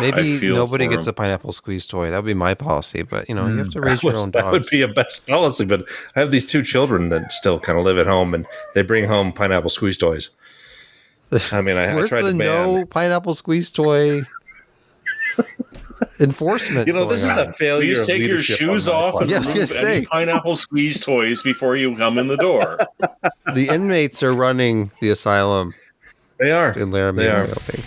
Maybe nobody for gets him. a pineapple squeeze toy. That would be my policy. But, you have to raise your own That would dogs. be a best policy, but I have these 2 children that still kind of live at home, and they bring home pineapple squeeze toys. I mean, I Where's tried the to ban. no pineapple squeeze toy enforcement? This is a failure. Please of take your leadership shoes on my off part. and Yeah, I was gonna remove any say. pineapple squeeze toys before you come in the door. The inmates are running the asylum They are. in Laramie, They are. Wyoming.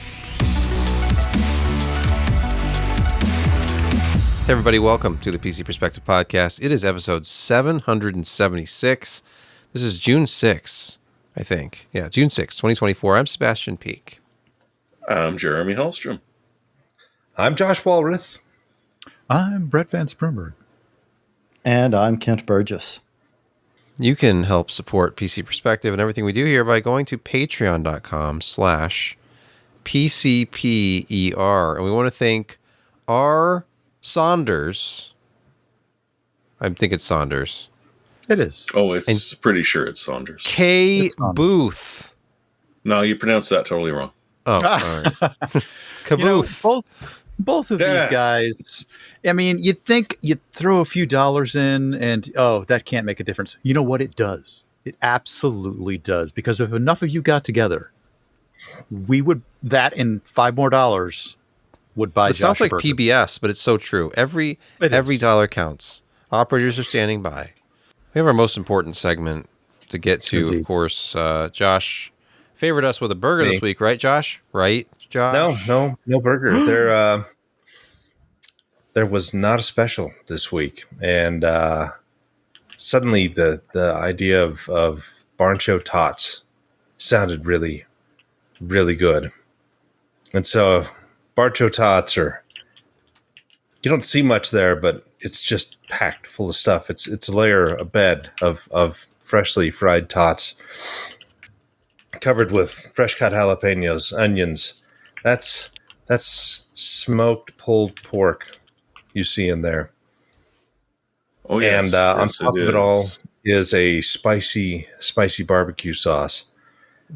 Hey everybody, welcome to the PC Perspective Podcast. It is episode 776. This is June 6th, I think. Yeah, June 6th, 2024. I'm Sebastian Peak. I'm Jeremy Hallstrom. I'm Josh Walrath. I'm Brett Van Sprumberg. And I'm Kent Burgess. You can help support PC Perspective and everything we do here by going to patreon.com/PCPer. And we want to thank R. Saunders. I think it's Saunders. It is. Oh, it's pretty sure it's Saunders. K. It's Saunders. Booth. No, you pronounced that totally wrong. Oh, all right. Kabuth. Both of these guys, I mean, you'd think you'd throw a few dollars in and, that can't make a difference. You know what? It does. It absolutely does. Because if enough of you got together, that and $5 more would buy It sounds Josh a like burger. PBS, but it's so true. Every is. dollar counts. Operators are standing by. We have our most important segment to get to, Indeed. of course. Josh favored us with a burger this week, right, Josh? Right, Josh? No burger. There was not a special this week, and suddenly the idea of barn show tots sounded really, really good, and so barn show tots you don't see much there, but it's just packed full of stuff. It's a bed of freshly fried tots, covered with fresh cut jalapenos, onions. That's smoked pulled pork you see in there. Oh, yes. And on Yes, top of it all is a spicy barbecue sauce.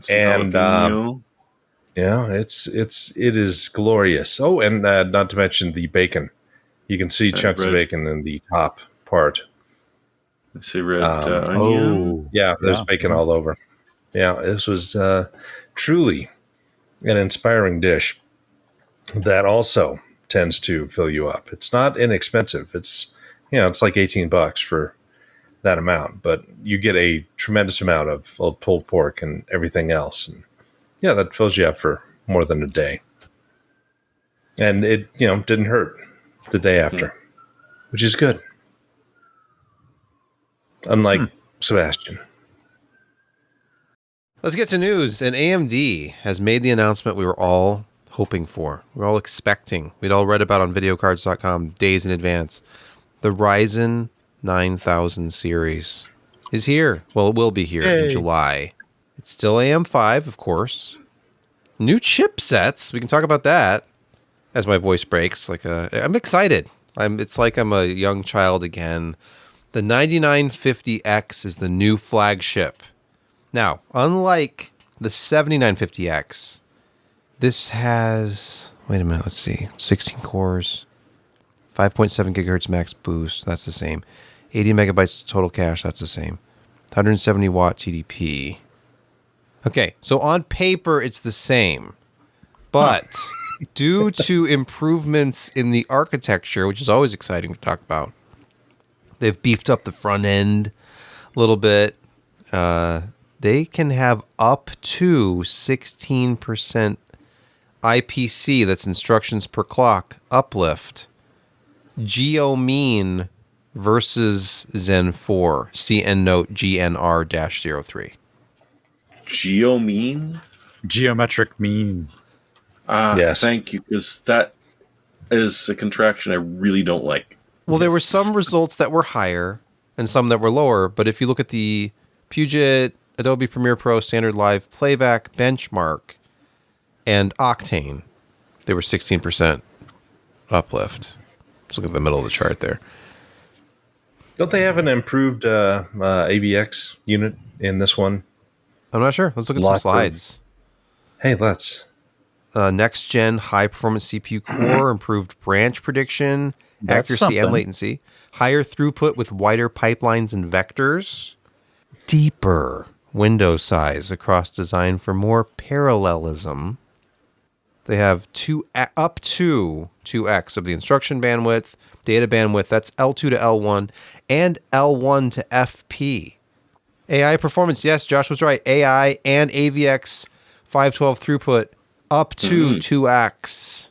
And jalapeno. it is glorious. Oh, and not to mention the bacon. You can see chunks of bacon in the top part. I see red onion. Yeah, there's bacon all over. Yeah, this was truly an inspiring dish that also tends to fill you up. It's not inexpensive. It's like $18 for that amount, but you get a tremendous amount of pulled pork and everything else. And yeah, that fills you up for more than a day. And it, didn't hurt the day after, which is good. Unlike Sebastian. Let's get to news. And AMD has made the announcement we were all hoping for. We were all expecting. We'd all read about on videocards.com days in advance. The Ryzen 9000 series is here. Well, it will be here in July. It's still AM5, of course. New chipsets. We can talk about that as my voice breaks. I'm excited. It's like I'm a young child again. The 9950X is the new flagship. Now, unlike the 7950X, this has, wait a minute, let's see, 16 cores, 5.7 gigahertz max boost, that's the same. 80 megabytes total cache, that's the same. 170 watt TDP. Okay, so on paper, it's the same. But due to improvements in the architecture, which is always exciting to talk about, they've beefed up the front end a little bit. They can have up to 16% IPC, that's instructions per clock, uplift. Geo-mean versus Zen 4. CN note GNR-03. Geo-mean? Geometric mean. Yes. Thank you, because that is a contraction I really don't like. Well, there were some results that were higher and some that were lower, but if you look at the Puget, Adobe Premiere Pro, Standard Live Playback, Benchmark, and Octane, they were 16% uplift. Let's look at the middle of the chart there. Don't they have an improved AVX unit in this one? I'm not sure. Let's look at Lots some slides. Hey, let's. next gen high performance CPU core, improved branch prediction, That's accuracy, and something. latency, higher throughput with wider pipelines and vectors, deeper window size across design for more parallelism. They have up to 2x of the instruction bandwidth, data bandwidth, that's L2 to L1, and L1 to FP. AI performance, yes, Josh was right. AI and AVX 512 throughput up to 2x.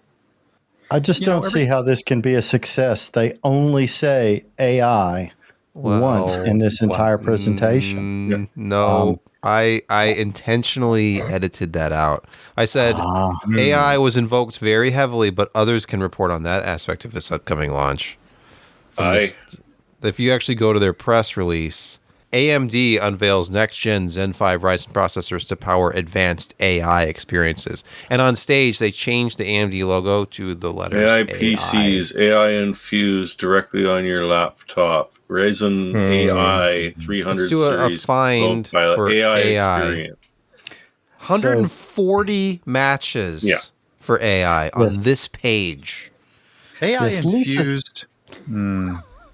I just don't see how this can be a success. They only say AI once in this entire presentation. No, I intentionally edited that out. I said AI was invoked very heavily, but others can report on that aspect of this upcoming launch. If you actually go to their press release, AMD unveils next-gen Zen 5 Ryzen processors to power advanced AI experiences. And on stage, they changed the AMD logo to the letters AI PCs, AI infused directly on your laptop. Ryzen AI 300 Let's do series. a find for AI AI. experience. 140 matches for AI on this page. AI Yes, Lisa- infused.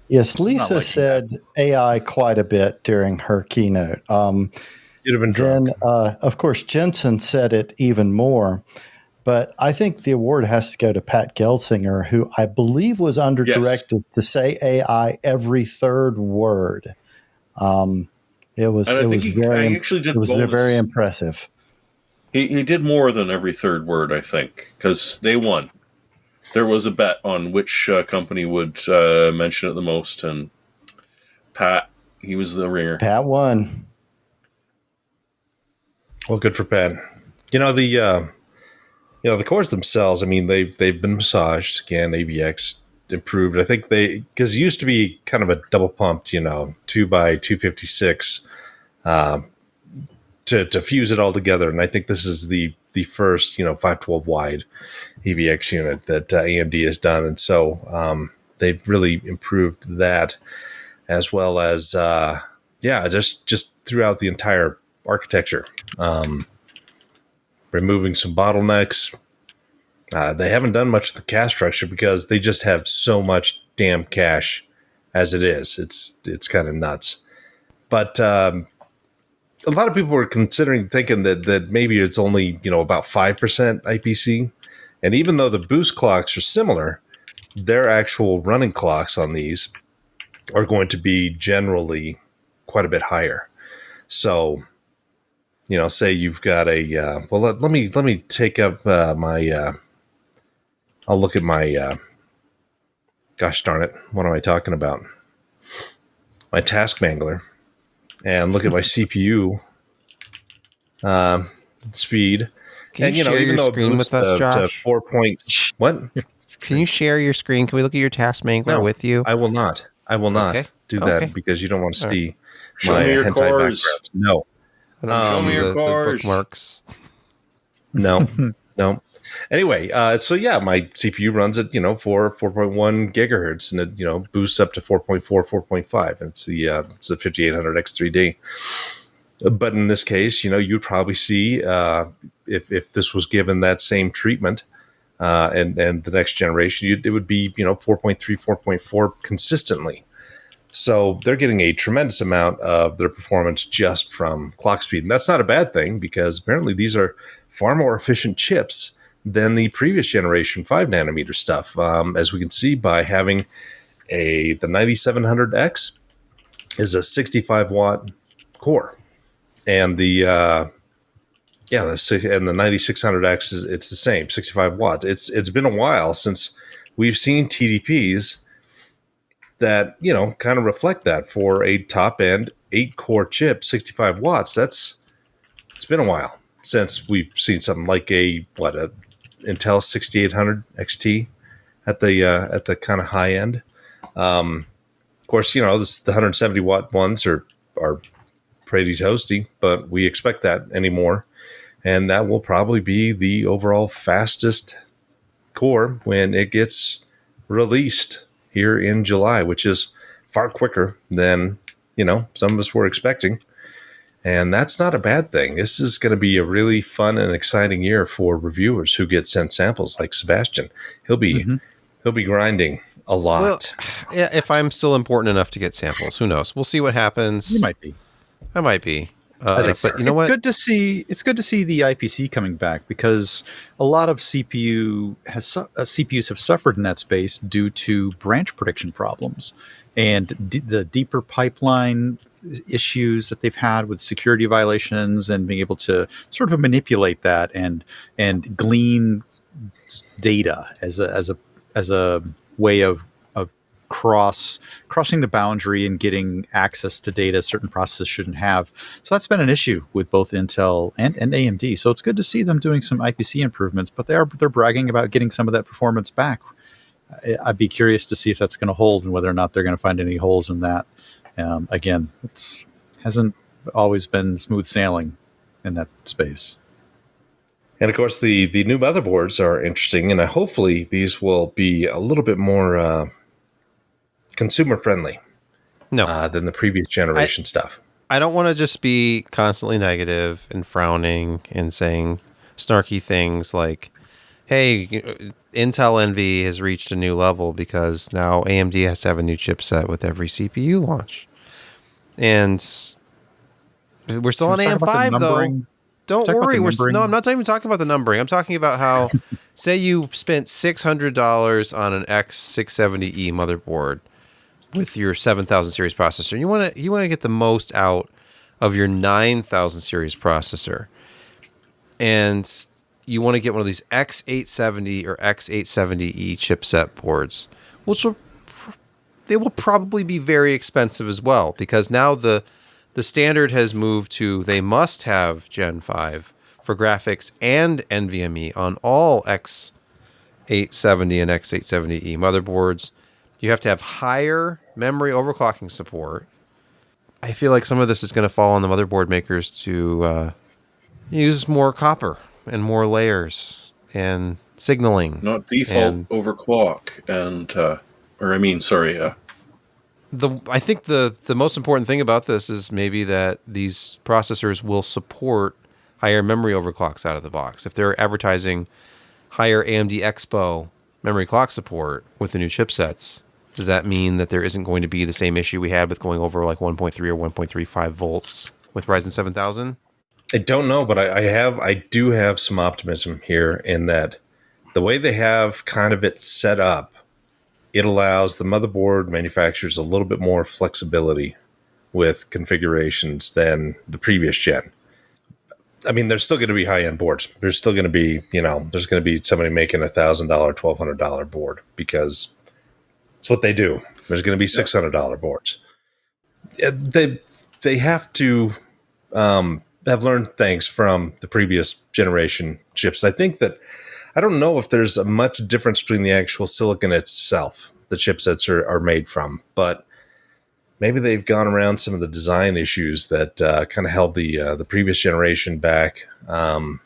Yes, Lisa liking said AI quite a bit during her keynote. You'd have been drunk. Then, of course, Jensen said it even more. But I think the award has to go to Pat Gelsinger, who I believe was under directive to say AI every third word. It was very impressive. He did more than every third word, I think, because they won. There was a bet on which company would mention it the most, and Pat, he was the ringer. Pat won. Well, good for Pat. The cores themselves, I mean, they've been massaged. Again, AVX improved. I think because it used to be kind of a double pumped, 2 by 256 to fuse it all together. And I think this is the first, 512 wide AVX unit that AMD has done. And so they've really improved that, as well as, just throughout the entire architecture. Removing some bottlenecks. They haven't done much of the cache structure because they just have so much damn cache as it is. It's kind of nuts. But a lot of people were thinking that maybe it's only about 5% IPC, and even though the boost clocks are similar, their actual running clocks on these are going to be generally quite a bit higher. So, say you've got let me take up my. I'll look at my. Gosh darn it! What am I talking about? My task mangler, and look at my CPU speed. Can you share your screen with us, Josh? To 4 what? Can you share your screen? Can we look at your task mangler with you? I will not. Do that because you don't want to see Show my me your hentai cores. background. No. Show me your cores. The bookmarks. No. Anyway, my CPU runs at 4.1 gigahertz, and it boosts up to 4.4, 4.5, and it's the 5800 X3D. But in this case, you'd probably see if this was given that same treatment, and the next generation, it would be 4.3, 4.4 consistently. So they're getting a tremendous amount of their performance just from clock speed. And that's not a bad thing, because apparently these are far more efficient chips than the previous generation 5 nanometer stuff. As we can see by having the 9700X is a 65 watt core. And the 9600X it's the same, 65 watts. It's been a while since we've seen TDPs that kind of reflect that for a top end 8-core chip, 65 watts. It's been a while since we've seen something like a Intel 6800 XT at the kind of high end. Of course, the 170 watt ones are pretty toasty, but we expect that anymore, and that will probably be the overall fastest core when it gets released here in July, which is far quicker than some of us were expecting. And that's not a bad thing. This is going to be a really fun and exciting year for reviewers who get sent samples like Sebastian. He'll be grinding a lot. Well, yeah, if I'm still important enough to get samples, who knows? We'll see what happens. You might be. I might be. think But you know what? It's good to see the IPC coming back, because a lot of CPUs have suffered in that space due to branch prediction problems and the deeper pipeline issues that they've had with security violations, and being able to sort of manipulate that and glean data as a way of crossing the boundary and getting access to data certain processes shouldn't have. So that's been an issue with both Intel and AMD. So it's good to see them doing some IPC improvements, but they're bragging about getting some of that performance back. I'd be curious to see if that's going to hold and whether or not they're going to find any holes in that. Again, it hasn't always been smooth sailing in that space. And of course, the new motherboards are interesting, and hopefully these will be a little bit more consumer friendly than the previous generation stuff. I don't want to just be constantly negative and frowning and saying snarky things like, hey, Intel Envy has reached a new level because now AMD has to have a new chipset with every CPU launch. And we're still on AM5 though. Don't worry. I'm not even talking about the numbering. I'm talking about how, say you spent $600 on an X670E motherboard with your 7000 series processor. You want to get the most out of your 9000 series processor. And you want to get one of these X870 or X870E chipset boards, which they will probably be very expensive as well, because now the standard has moved to they must have Gen 5 for graphics and NVMe on all X870 and X870E motherboards. You have to have higher memory overclocking support. I feel like some of this is going to fall on the motherboard makers to use more copper and more layers and signaling. Not default overclock I think the most important thing about this is maybe that these processors will support higher memory overclocks out of the box. If they're advertising higher AMD Expo memory clock support with the new chipsets, does that mean that there isn't going to be the same issue we had with going over like 1.3 or 1.35 volts with Ryzen 7000? I don't know, but I do have some optimism here in that the way they have kind of it set up, it allows the motherboard manufacturers a little bit more flexibility with configurations than the previous gen. I mean, there's still going to be high-end boards. There's still going to be, there's going to be somebody making $1,000, $1,200 board because it's what they do. There's going to be $600 boards. They have to have learned things from the previous generation chips. I think that I don't know if there's a much difference between the actual silicon itself the chipsets are made from, but maybe they've gone around some of the design issues that kind of held the previous generation back. And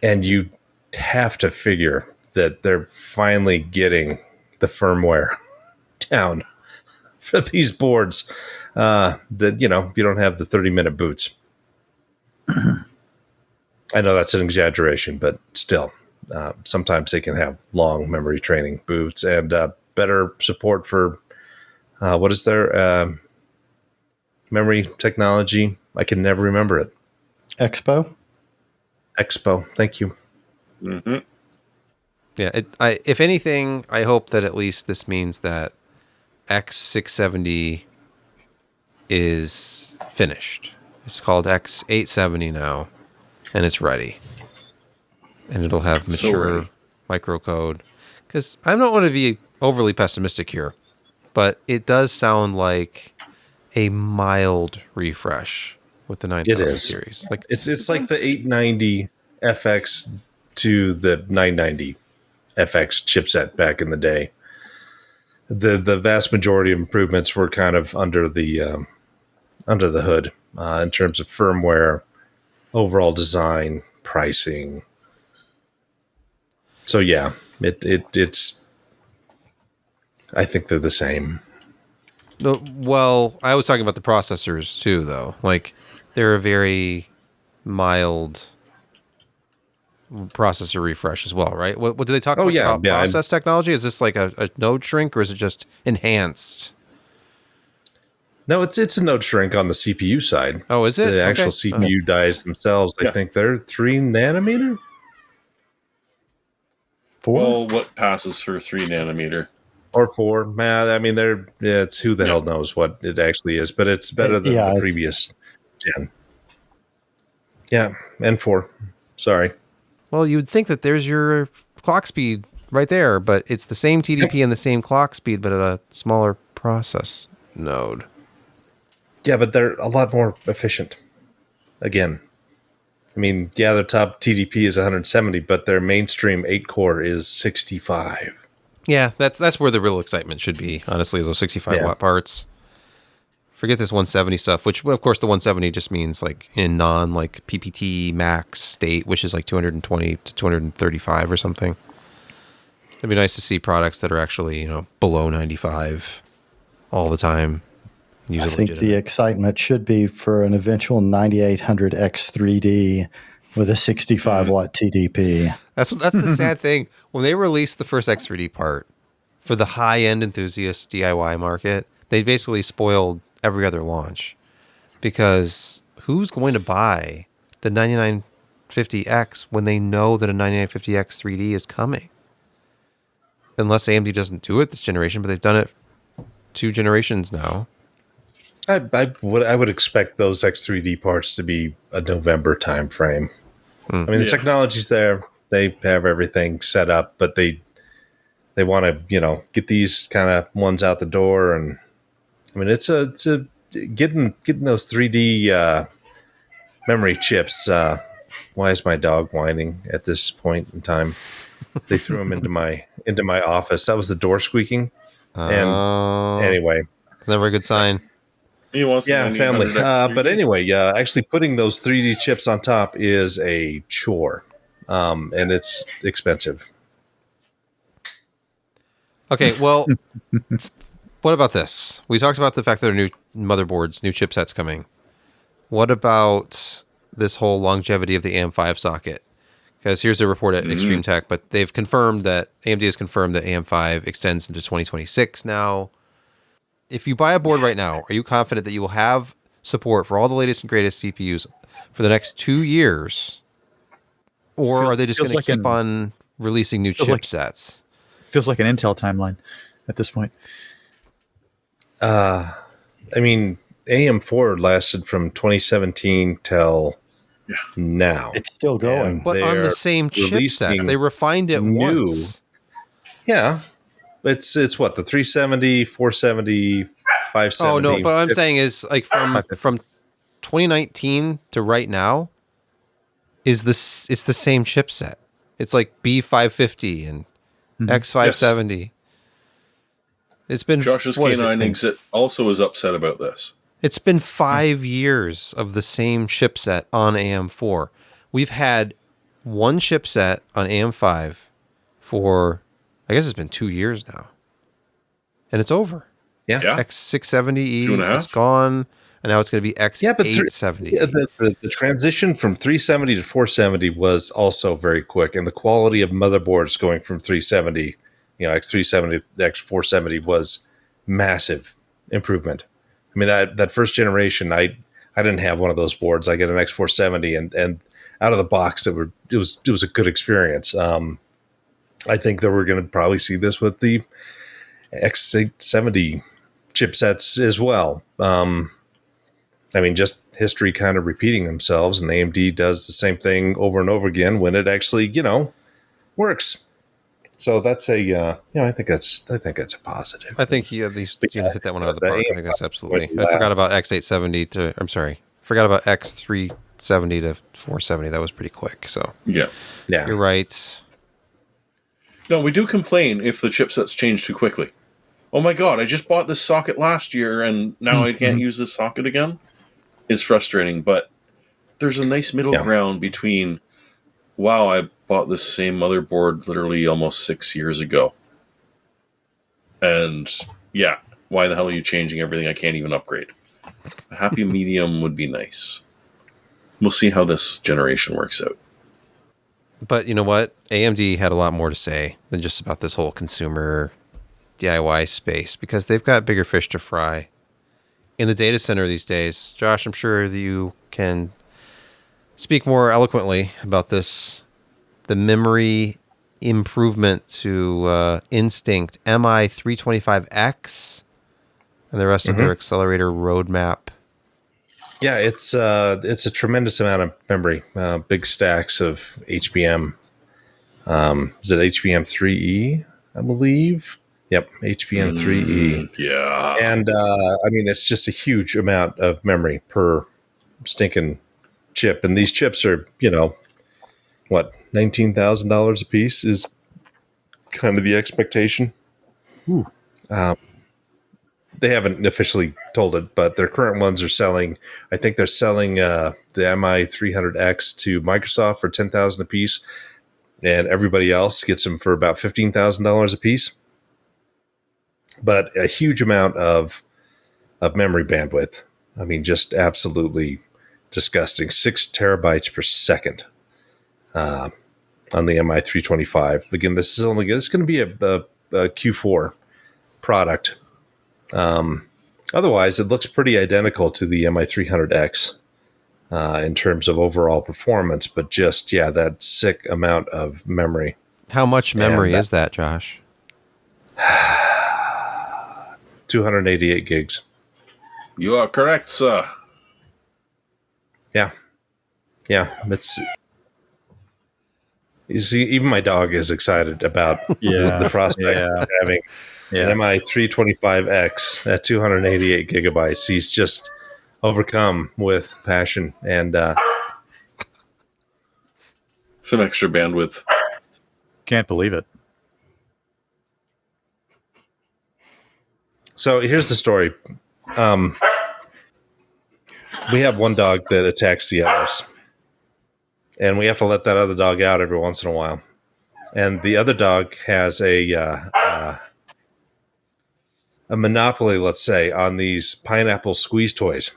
you have to figure that they're finally getting the firmware down for these boards that, you don't have the 30-minute boots. I know that's an exaggeration, but still, sometimes they can have long memory training boots and better support for what is their memory technology? I can never remember it. Expo. Thank you. Mm-hmm. Yeah. If anything, I hope that at least this means that X670 is finished. It's called X870 now, and it's ready. And it'll have mature microcode. Because I don't want to be overly pessimistic here, but it does sound like a mild refresh with the 9000 series. Like it's like the 890 FX to the 990 FX chipset back in the day. The vast majority of improvements were kind of under the hood in terms of firmware, overall design, pricing. So yeah, it's. I think they're the same. No, well, I was talking about the processors too, though. Like, they're a very mild processor refresh as well, right? What do they talk about process technology? Is this like a node shrink, or is it just enhanced? No, it's a node shrink on the CPU side. Oh, is it? The actual CPU dies themselves, I think they're 3 nanometer? 4? Well, what passes for 3 nanometer? Or 4. Man, I mean, it's who the hell knows what it actually is, but it's better than the previous gen. Yeah, and 4. Sorry. Well, you would think that there's your clock speed right there, but it's the same TDP and the same clock speed, but at a smaller process node. Yeah, but they're a lot more efficient. Again, I mean, yeah, their top TDP is 170, but their mainstream 8-core is 65. Yeah, that's where the real excitement should be, honestly, is those 65-watt parts. Forget this 170 stuff, which, of course, the 170 just means like in like PPT max state, which is like 220 to 235 or something. It'd be nice to see products that are actually, below 95 all the time. I think the excitement should be for an eventual 9800X3D with a 65-watt TDP. That's the sad thing. When they released the first X3D part for the high-end enthusiast DIY market, they basically spoiled every other launch, because who's going to buy the 9950X when they know that a 9950X 3D is coming? Unless AMD doesn't do it this generation, but they've done it 2 generations now. I would expect those X3D parts to be a November time frame. I mean, the technology's there; they have everything set up, but they want to get these kind of ones out the door. And I mean, it's a getting those 3D memory chips. Why is my dog whining at this point in time? They threw him into my office. That was the door squeaking. And anyway, never a good sign. He wants family. But anyway, actually putting those 3D chips on top is a chore, and it's expensive. Okay, well, what about this? We talked about the fact that there are new motherboards, new chipsets coming. What about this whole longevity of the AM5 socket? Because here's a report at Extreme Tech, but they've confirmed that AMD has confirmed that AM5 extends into 2026 now. If you buy a board right now, are you confident that you will have support for all the latest and greatest CPUs for the next 2 years? Or are they just going to keep on releasing new chipsets? Feels like an Intel timeline at this point. I mean, AM4 lasted from 2017 till now. It's still going. But on the same chipsets. They refined it once. Yeah. It's what, the 370, 470, 570. Oh no, but what I'm saying is like from 2019 to right now it's the same chipset. It's like B550 and X570. Yes. It's been Josh's K9 exit also is upset about this. It's been 5 years of the same chipset on AM4. We've had one chipset on AM5 for, I guess it's been 2 years now. And it's over. Yeah. X670E, it's gone. And now it's going to be X870. The transition from 370 to 470 was also very quick. And the quality of motherboards going from 370, X370 to X470 was massive improvement. I mean, that first generation, I didn't have one of those boards. I get an X470, and out of the box, it was a good experience. I think that we're going to probably see this with the X870 chipsets as well. I mean, just history kind of repeating themselves, and AMD does the same thing over and over again when it actually, works. So that's I think that's a positive. I think he at least hit that one out of the park. I think that's absolutely. I forgot about X870 forgot about X370 to 470. That was pretty quick. So yeah, you're right. No, we do complain if the chipsets change too quickly. Oh my god, I just bought this socket last year and now I can't use this socket again. It's frustrating, but there's a nice middle ground between, wow, I bought this same motherboard literally almost 6 years ago. And why the hell are you changing everything? I can't even upgrade. A happy medium would be nice. We'll see how this generation works out. But you know what? AMD had a lot more to say than just about this whole consumer DIY space because they've got bigger fish to fry. In the data center these days, Josh, I'm sure that you can speak more eloquently about this. The memory improvement to Instinct MI325X and the rest of their accelerator roadmap. Yeah, it's a tremendous amount of memory. Big stacks of HBM. Is it HBM3E? I believe. Yep, HBM3E. Yeah. And I mean, it's just a huge amount of memory per stinking chip. And these chips are, what, $19,000 a piece is kind of the expectation. They haven't officially told it, but their current ones are selling. I think they're selling the MI300X to Microsoft for $10,000 a piece, and everybody else gets them for about $15,000 a piece. But a huge amount of memory bandwidth. I mean, just absolutely disgusting. 6 terabytes per second on the MI325. Again, this is going to be a Q4 product. Otherwise, it looks pretty identical to the MI300X in terms of overall performance, but just, that sick amount of memory. How much memory is that, Josh? 288 gigs. You are correct, sir. Yeah. You see, even my dog is excited about the prospect of having an MI325X at 288 gigabytes. He's just overcome with passion and some extra bandwidth. Can't believe it. So here's the story. We have one dog that attacks the others, and we have to let that other dog out every once in a while. And the other dog has a monopoly, let's say, on these pineapple squeeze toys.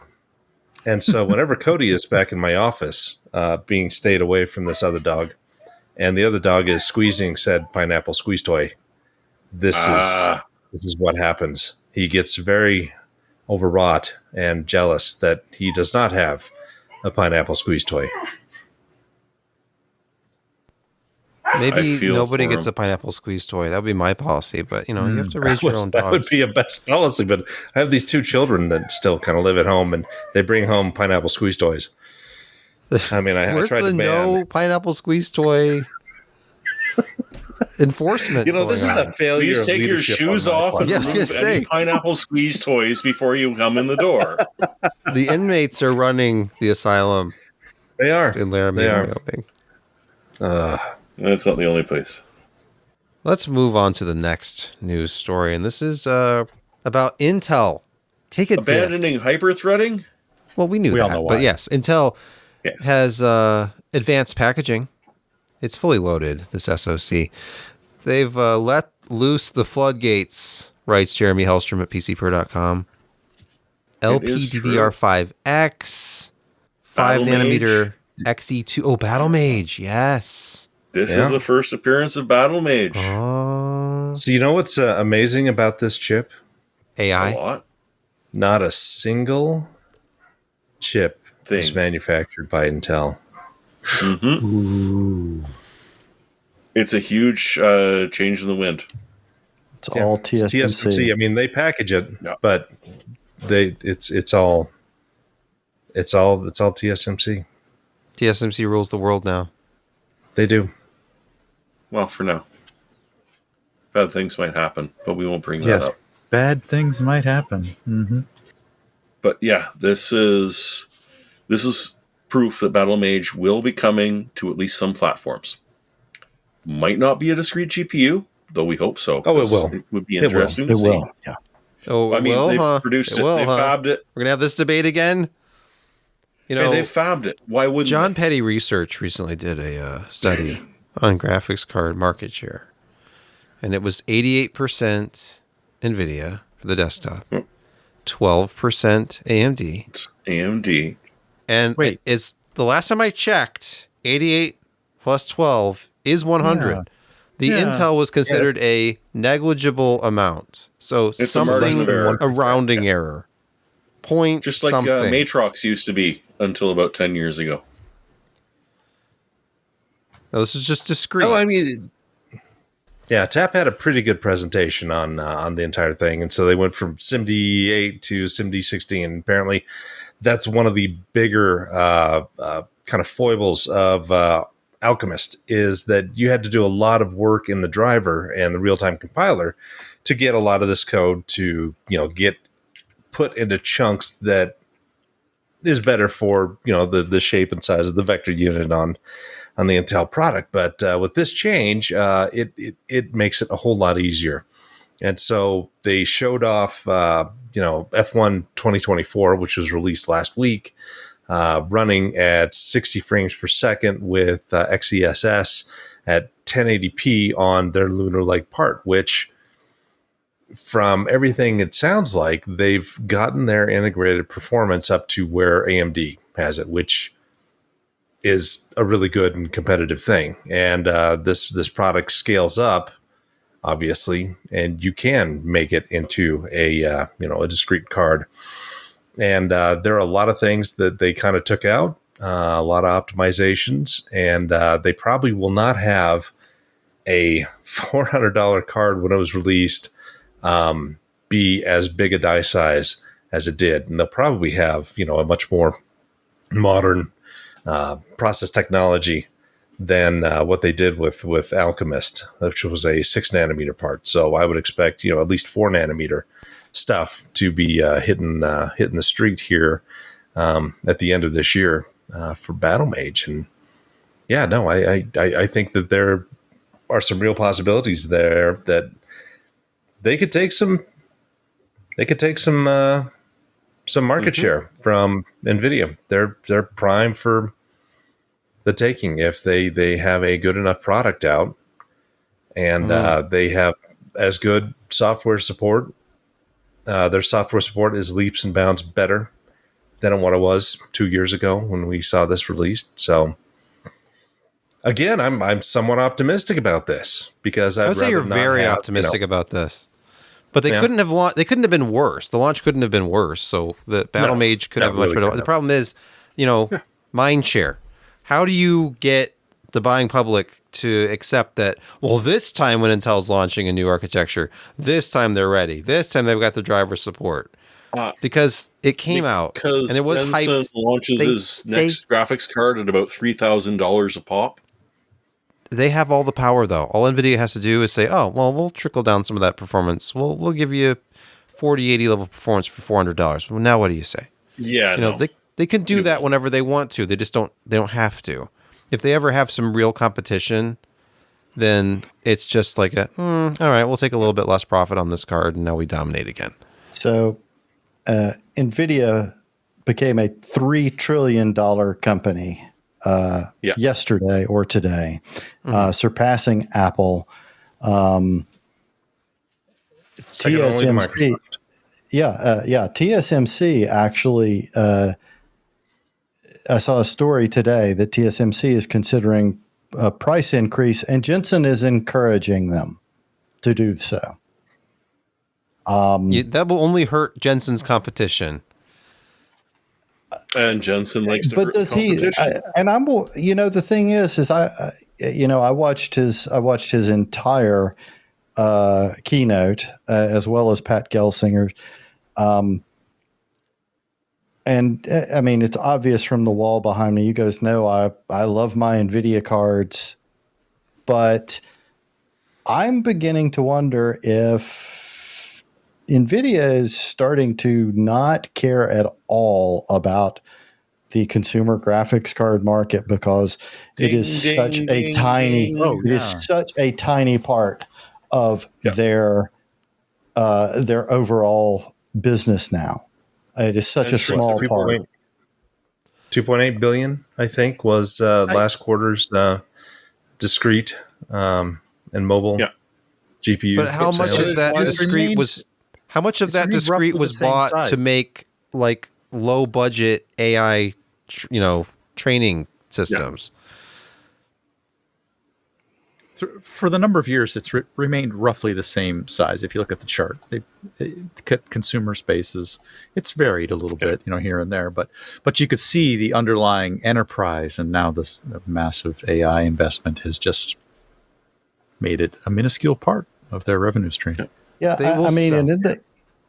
And so whenever Cody is back in my office, being stayed away from this other dog, and the other dog is squeezing said pineapple squeeze toy, this is what happens. He gets very overwrought and jealous that he does not have a pineapple squeeze toy. Maybe nobody gets a pineapple squeeze toy. That would be my policy, but you have to raise your own dogs. That would be a best policy, but I have these 2 children that still kind of live at home, and they bring home pineapple squeeze toys. I mean, I tried to ban. No pineapple squeeze toy enforcement. This is a failure. Please take your shoes off and remove any pineapple squeeze toys before you come in the door. The inmates are running the asylum. They are in Laramie, Wyoming. That's not the only place. Let's move on to the next news story, and this is about Intel. Take a abandoning hyper-threading? Well, we knew that, but yes, Intel has advanced packaging. It's fully loaded, this SoC. They've let loose the floodgates, writes Jeremy Hellstrom at PCPer.com. LPDDR5X, 5nm XE2. Oh, Battle Mage, yes. This is the first appearance of Battle Mage. So you know what's amazing about this chip? AI? A lot. Not a single chip is manufactured by Intel. Mm-hmm. Ooh. It's a huge change in the wind. It's all TSMC. It's TSMC. I mean, they package it, but it's all TSMC. TSMC rules the world now. They do. Well, for now. Bad things might happen, but we won't bring that up. Bad things might happen. Mm-hmm. But yeah, this is proof that Battle Mage will be coming to at least some platforms. Might not be a discrete GPU, though we hope so. Oh, it will. It would be interesting to see. It will. Yeah. Oh, I mean, they've produced it. They fabbed it. We're gonna have this debate again. They fabbed it. Why wouldn't John Petty Research recently did a study on graphics card market share, and it was 88% NVIDIA, for the desktop, 12% AMD, AMD. and Wait. is the last time I checked, 88 plus 12 is 100. Yeah. The Yeah. Intel was considered a negligible amount, so It's a something margin of error. a rounding error. Point Just like something. Matrox used to be until about 10 years ago. Now, this is just discrete. Oh, I mean, yeah, TAP had a pretty good presentation on the entire thing, and so they went from SIMD8 to SIMD16, and apparently that's one of the bigger kind of foibles of Alchemist is that you had to do a lot of work in the driver and the real-time compiler to get a lot of this code to get put into chunks that is better for the shape and size of the vector unit on the Intel product. But with this change, it makes it a whole lot easier. And so they showed off F1 2024, which was released last week, running at 60 frames per second with XESS at 1080p on their Lunar Lake part, which from everything it sounds like they've gotten their integrated performance up to where AMD has it, which is a really good and competitive thing. And this product scales up, obviously, and you can make it into a discrete card. And there are a lot of things that they kind of took out, a lot of optimizations, and they probably will not have a $400 card when it was released be as big a die size as it did. And they'll probably have, a much more modern process technology than what they did with Alchemist, which was a 6 nanometer part. So I would expect, at least 4 nanometer stuff to be hitting the street here at the end of this year for Battle Mage. And yeah, no, I think that there are some real possibilities there that they could take some market share from NVIDIA. They're prime for the taking if they have a good enough product out and they have as good software support. Their software support is leaps and bounds better than what it was 2 years ago when we saw this released. So again, I'm somewhat optimistic about this because I would say you're very optimistic about this. But they couldn't have they couldn't have been worse. The launch couldn't have been worse. So the Battle Mage could have a much better. The problem is, mind share. How do you get the buying public to accept that? Well, this time when Intel's launching a new architecture, this time they're ready. This time they've got the driver support because it came out and it was Jensen hyped. Launches his next graphics card at about $3,000 a pop. They have all the power, though. All NVIDIA has to do is say, oh, well, we'll trickle down some of that performance. We'll give you 4080 level performance for $400. Well, now what do you say? Yeah, they can do that whenever they want to. They just don't have to. If they ever have some real competition, then it's just like all right, we'll take a little bit less profit on this card, and now we dominate again. So NVIDIA became a $3 trillion company yesterday or today, surpassing Apple. TSMC, TSMC actually. I saw a story today that TSMC is considering a price increase, and Jensen is encouraging them to do so. That will only hurt Jensen's competition. And Jensen likes to hurt does competition. The thing is I watched his entire keynote as well as Pat Gelsinger's. And I mean, it's obvious from the wall behind me. You guys know I love my NVIDIA cards, but I'm beginning to wonder if NVIDIA is starting to not care at all about the consumer graphics card market because it is such a tiny part of their overall business now. It is such a small part. 2.8 billion, I think, was last quarter's discrete and mobile GPU. But how much is that discrete How much of It's that roughly discrete the was same bought size. to make like low budget AI, training systems? For the number of years, it's remained roughly the same size. If you look at the chart, consumer spaces, it's varied a little bit, here and there, but you could see the underlying enterprise, and now this massive AI investment has just made it a minuscule part of their revenue stream. Yeah, They will I mean, sell.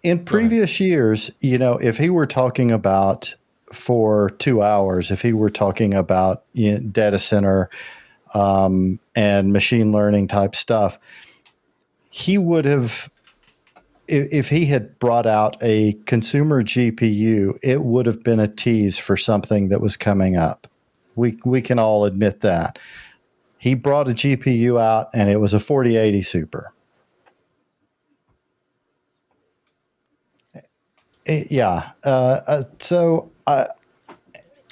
in previous years, if he were talking about for 2 hours, if he were talking about data center and machine learning type stuff, he would have, if he had brought out a consumer GPU, it would have been a tease for something that was coming up. We can all admit that. He brought a GPU out, and it was a 4080 Super.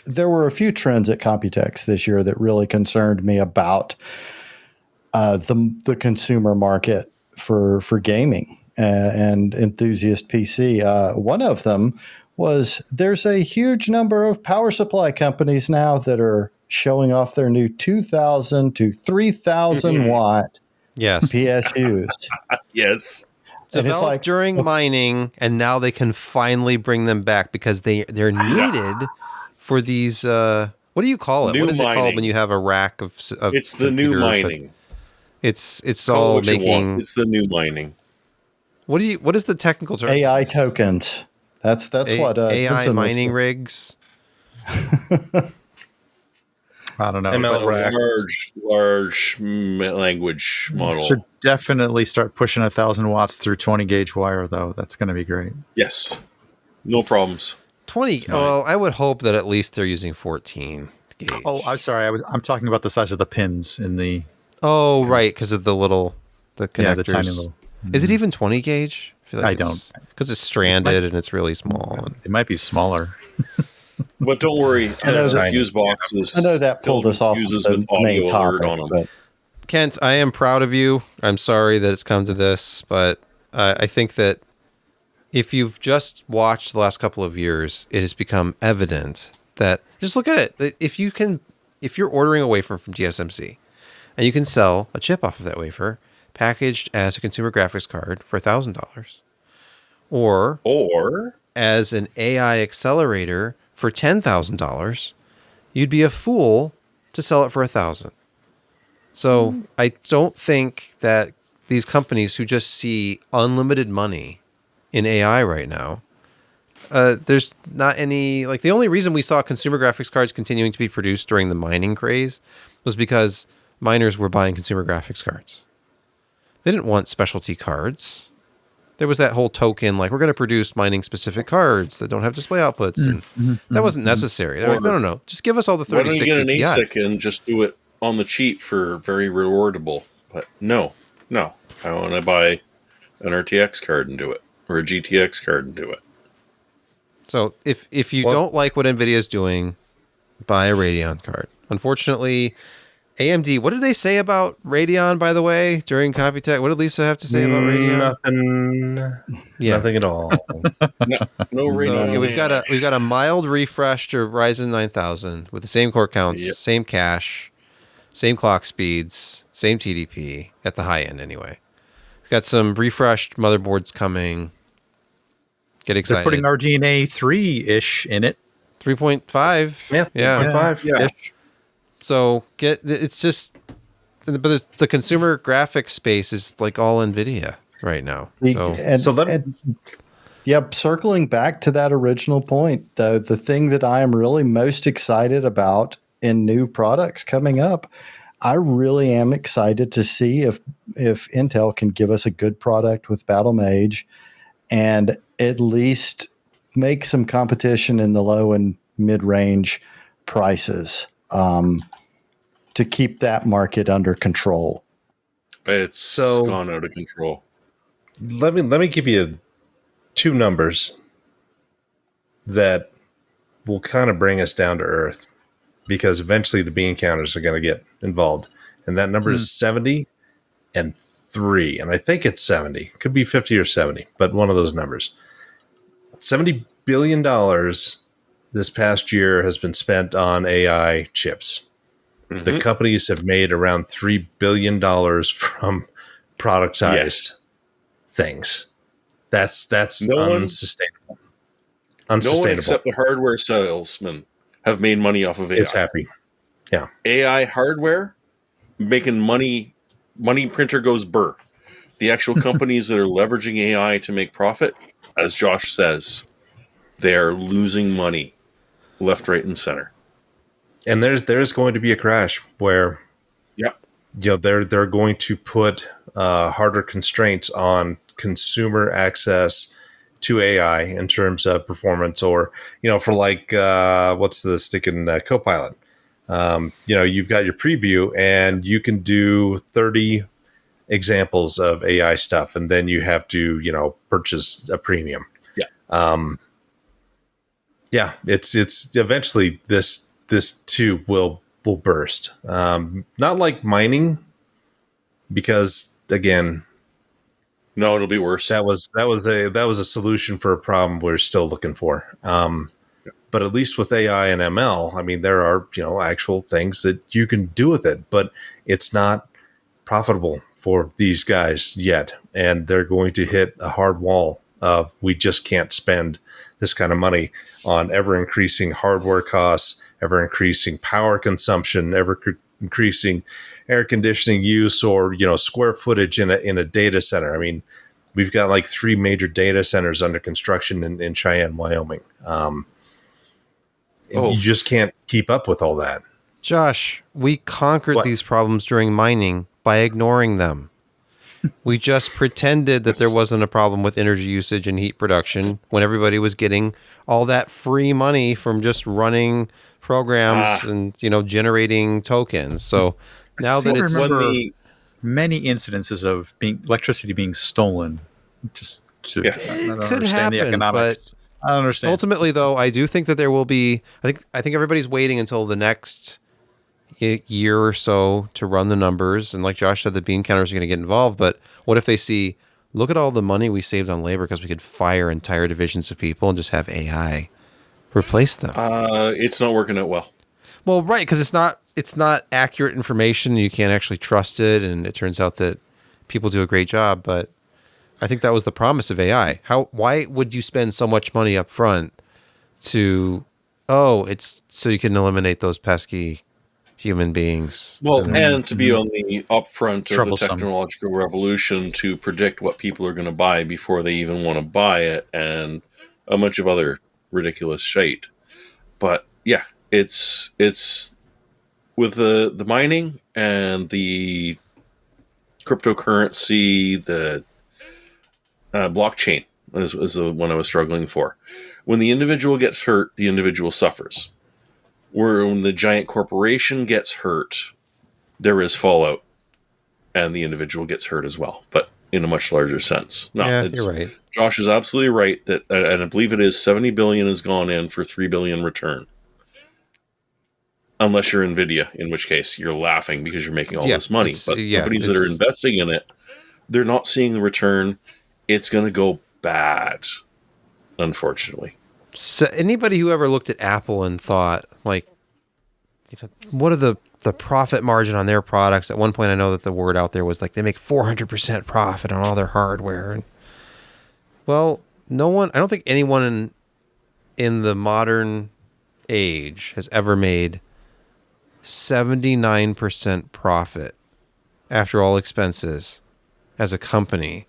There were a few trends at Computex this year that really concerned me about the consumer market for gaming and enthusiast PC. One of them was there's a huge number of power supply companies now that are showing off their new 2,000 to 3,000 watt Yes. PSUs. Yes. Developed during mining, and now they can finally bring them back because they're needed for these. What do you call it? New What is it called mining. when you have a rack of It's the new computer mining. It's Call it all what you want. making. It's the new mining. What is the technical term? AI tokens. That's what AI Jensen was mining doing. rigs. I don't know. ML but racks. Large language model. should definitely start pushing 1,000 watts through 20 gauge wire, though. That's going to be great. Yes. No problems. 20. Well, I would hope that at least they're using 14 gauge. Oh, I'm sorry. I'm talking about the size of the pins in the Oh, right, because of the connectors. the tiny little. Is it even 20 gauge? I don't. Because it's stranded and it's really small. It might be smaller. But don't worry. I know the that- fuse boxes. I know that pulled us off fuses of with the main audio topic, alert on them. but Kent, I am proud of you. I'm sorry that it's come to this, but I think that if you've just watched the last couple of years, it has become evident that just look at it. If you're ordering a wafer from TSMC and you can sell a chip off of that wafer packaged as a consumer graphics card for $1,000 or as an AI accelerator for $10,000, you'd be a fool to sell it for $1,000. So I don't think that these companies who just see unlimited money in AI right now, there's not any, like the only reason we saw consumer graphics cards continuing to be produced during the mining craze was because miners were buying consumer graphics cards. They didn't want specialty cards. There was that whole token, like, we're going to produce mining specific cards that don't have display outputs. And that wasn't necessary. They're like, no. Just give us all the Why don't you 3060 get an Ti. ASIC and just do it on the cheap for very rewardable? But no. I want to buy an RTX card and do it, or a GTX card and do it. So if you don't like what NVIDIA is doing, buy a Radeon card. Unfortunately, AMD, what did they say about Radeon, by the way, during Computex? What did Lisa have to say about Radeon? Nothing at all. No Radeon. So, we've got a mild refresh to Ryzen 9000 with the same core counts, same cache, same clock speeds, same TDP at the high end anyway. We've got some refreshed motherboards coming. Get excited. They're putting RDNA 3-ish in it. 3.5. Yeah. 3.5. Yeah. So it's just, but the consumer graphics space is like all NVIDIA right now. Circling back to that original point, though, the thing that I am really most excited about in new products coming up, I really am excited to see if Intel can give us a good product with Battle Mage and at least make some competition in the low and mid-range prices to keep that market under control. It's gone out of control. Let me give you two numbers that will kind of bring us down to earth, because eventually the bean counters are going to get involved. And that number is 70 and 3, and I think it's 70. Could be 50 or 70, but one of those numbers. $70 billion this past year has been spent on AI chips. Mm-hmm. The companies have made around $3 billion from productized things. That's unsustainable. Unsustainable. No one except the hardware salesmen have made money off of AI. Is happy. Yeah. AI hardware making money printer goes burr. The actual companies that are leveraging AI to make profit, as Josh says, they're losing money left, right, and center. And there's going to be a crash where they're going to put harder constraints on consumer access to AI in terms of performance, or for like what's the stick in Copilot? You've got your preview and you can do 30 examples of AI stuff, and then you have to purchase a premium. It's eventually this too will burst. Not like mining, because again, no, it'll be worse. That was a solution for a problem we're still looking for. But at least with AI and ML, I mean, there are actual things that you can do with it, but it's not profitable for these guys yet, and they're going to hit a hard wall of we just can't spend this kind of money on ever increasing hardware costs, ever increasing power consumption, ever increasing air conditioning use, or square footage in a data center. I mean, we've got like 3 major data centers under construction in Cheyenne, Wyoming. You just can't keep up with all that. Josh, we conquered these problems during mining by ignoring them. We just pretended that there wasn't a problem with energy usage and heat production when everybody was getting all that free money from just running programs and generating tokens. So now that it's many incidences of electricity being stolen, just to it could happen, the economics. I don't understand. Ultimately, though, I do think that there will be. I think everybody's waiting until the next year or so to run the numbers, and like Josh said, the bean counters are going to get involved. But what if they see, look at all the money we saved on labor because we could fire entire divisions of people and just have AI replace them? It's not working out well. Well, right, because it's not accurate information. You can't actually trust it, and it turns out that people do a great job. But I think that was the promise of AI. Why would you spend so much money up front it's so you can eliminate those pesky human beings? Well, and to be on the upfront of the technological revolution to predict what people are going to buy before they even want to buy it, and a bunch of other ridiculous shit. But yeah, it's with the mining and the cryptocurrency, the blockchain is the one I was struggling for. When the individual gets hurt, the individual suffers. Where when the giant corporation gets hurt, there is fallout, and the individual gets hurt as well, but in a much larger sense. You're right. Josh is absolutely right that, and I believe it is $70 billion has gone in for $3 billion return. Unless you're NVIDIA, in which case you're laughing because you're making all this money. But companies that are investing in it, they're not seeing the return. It's going to go bad, unfortunately. So anybody who ever looked at Apple and thought, like, what are the profit margin on their products? At one point, I know that the word out there was like they make 400% profit on all their hardware. And, well, I don't think anyone in the modern age has ever made 79% profit after all expenses as a company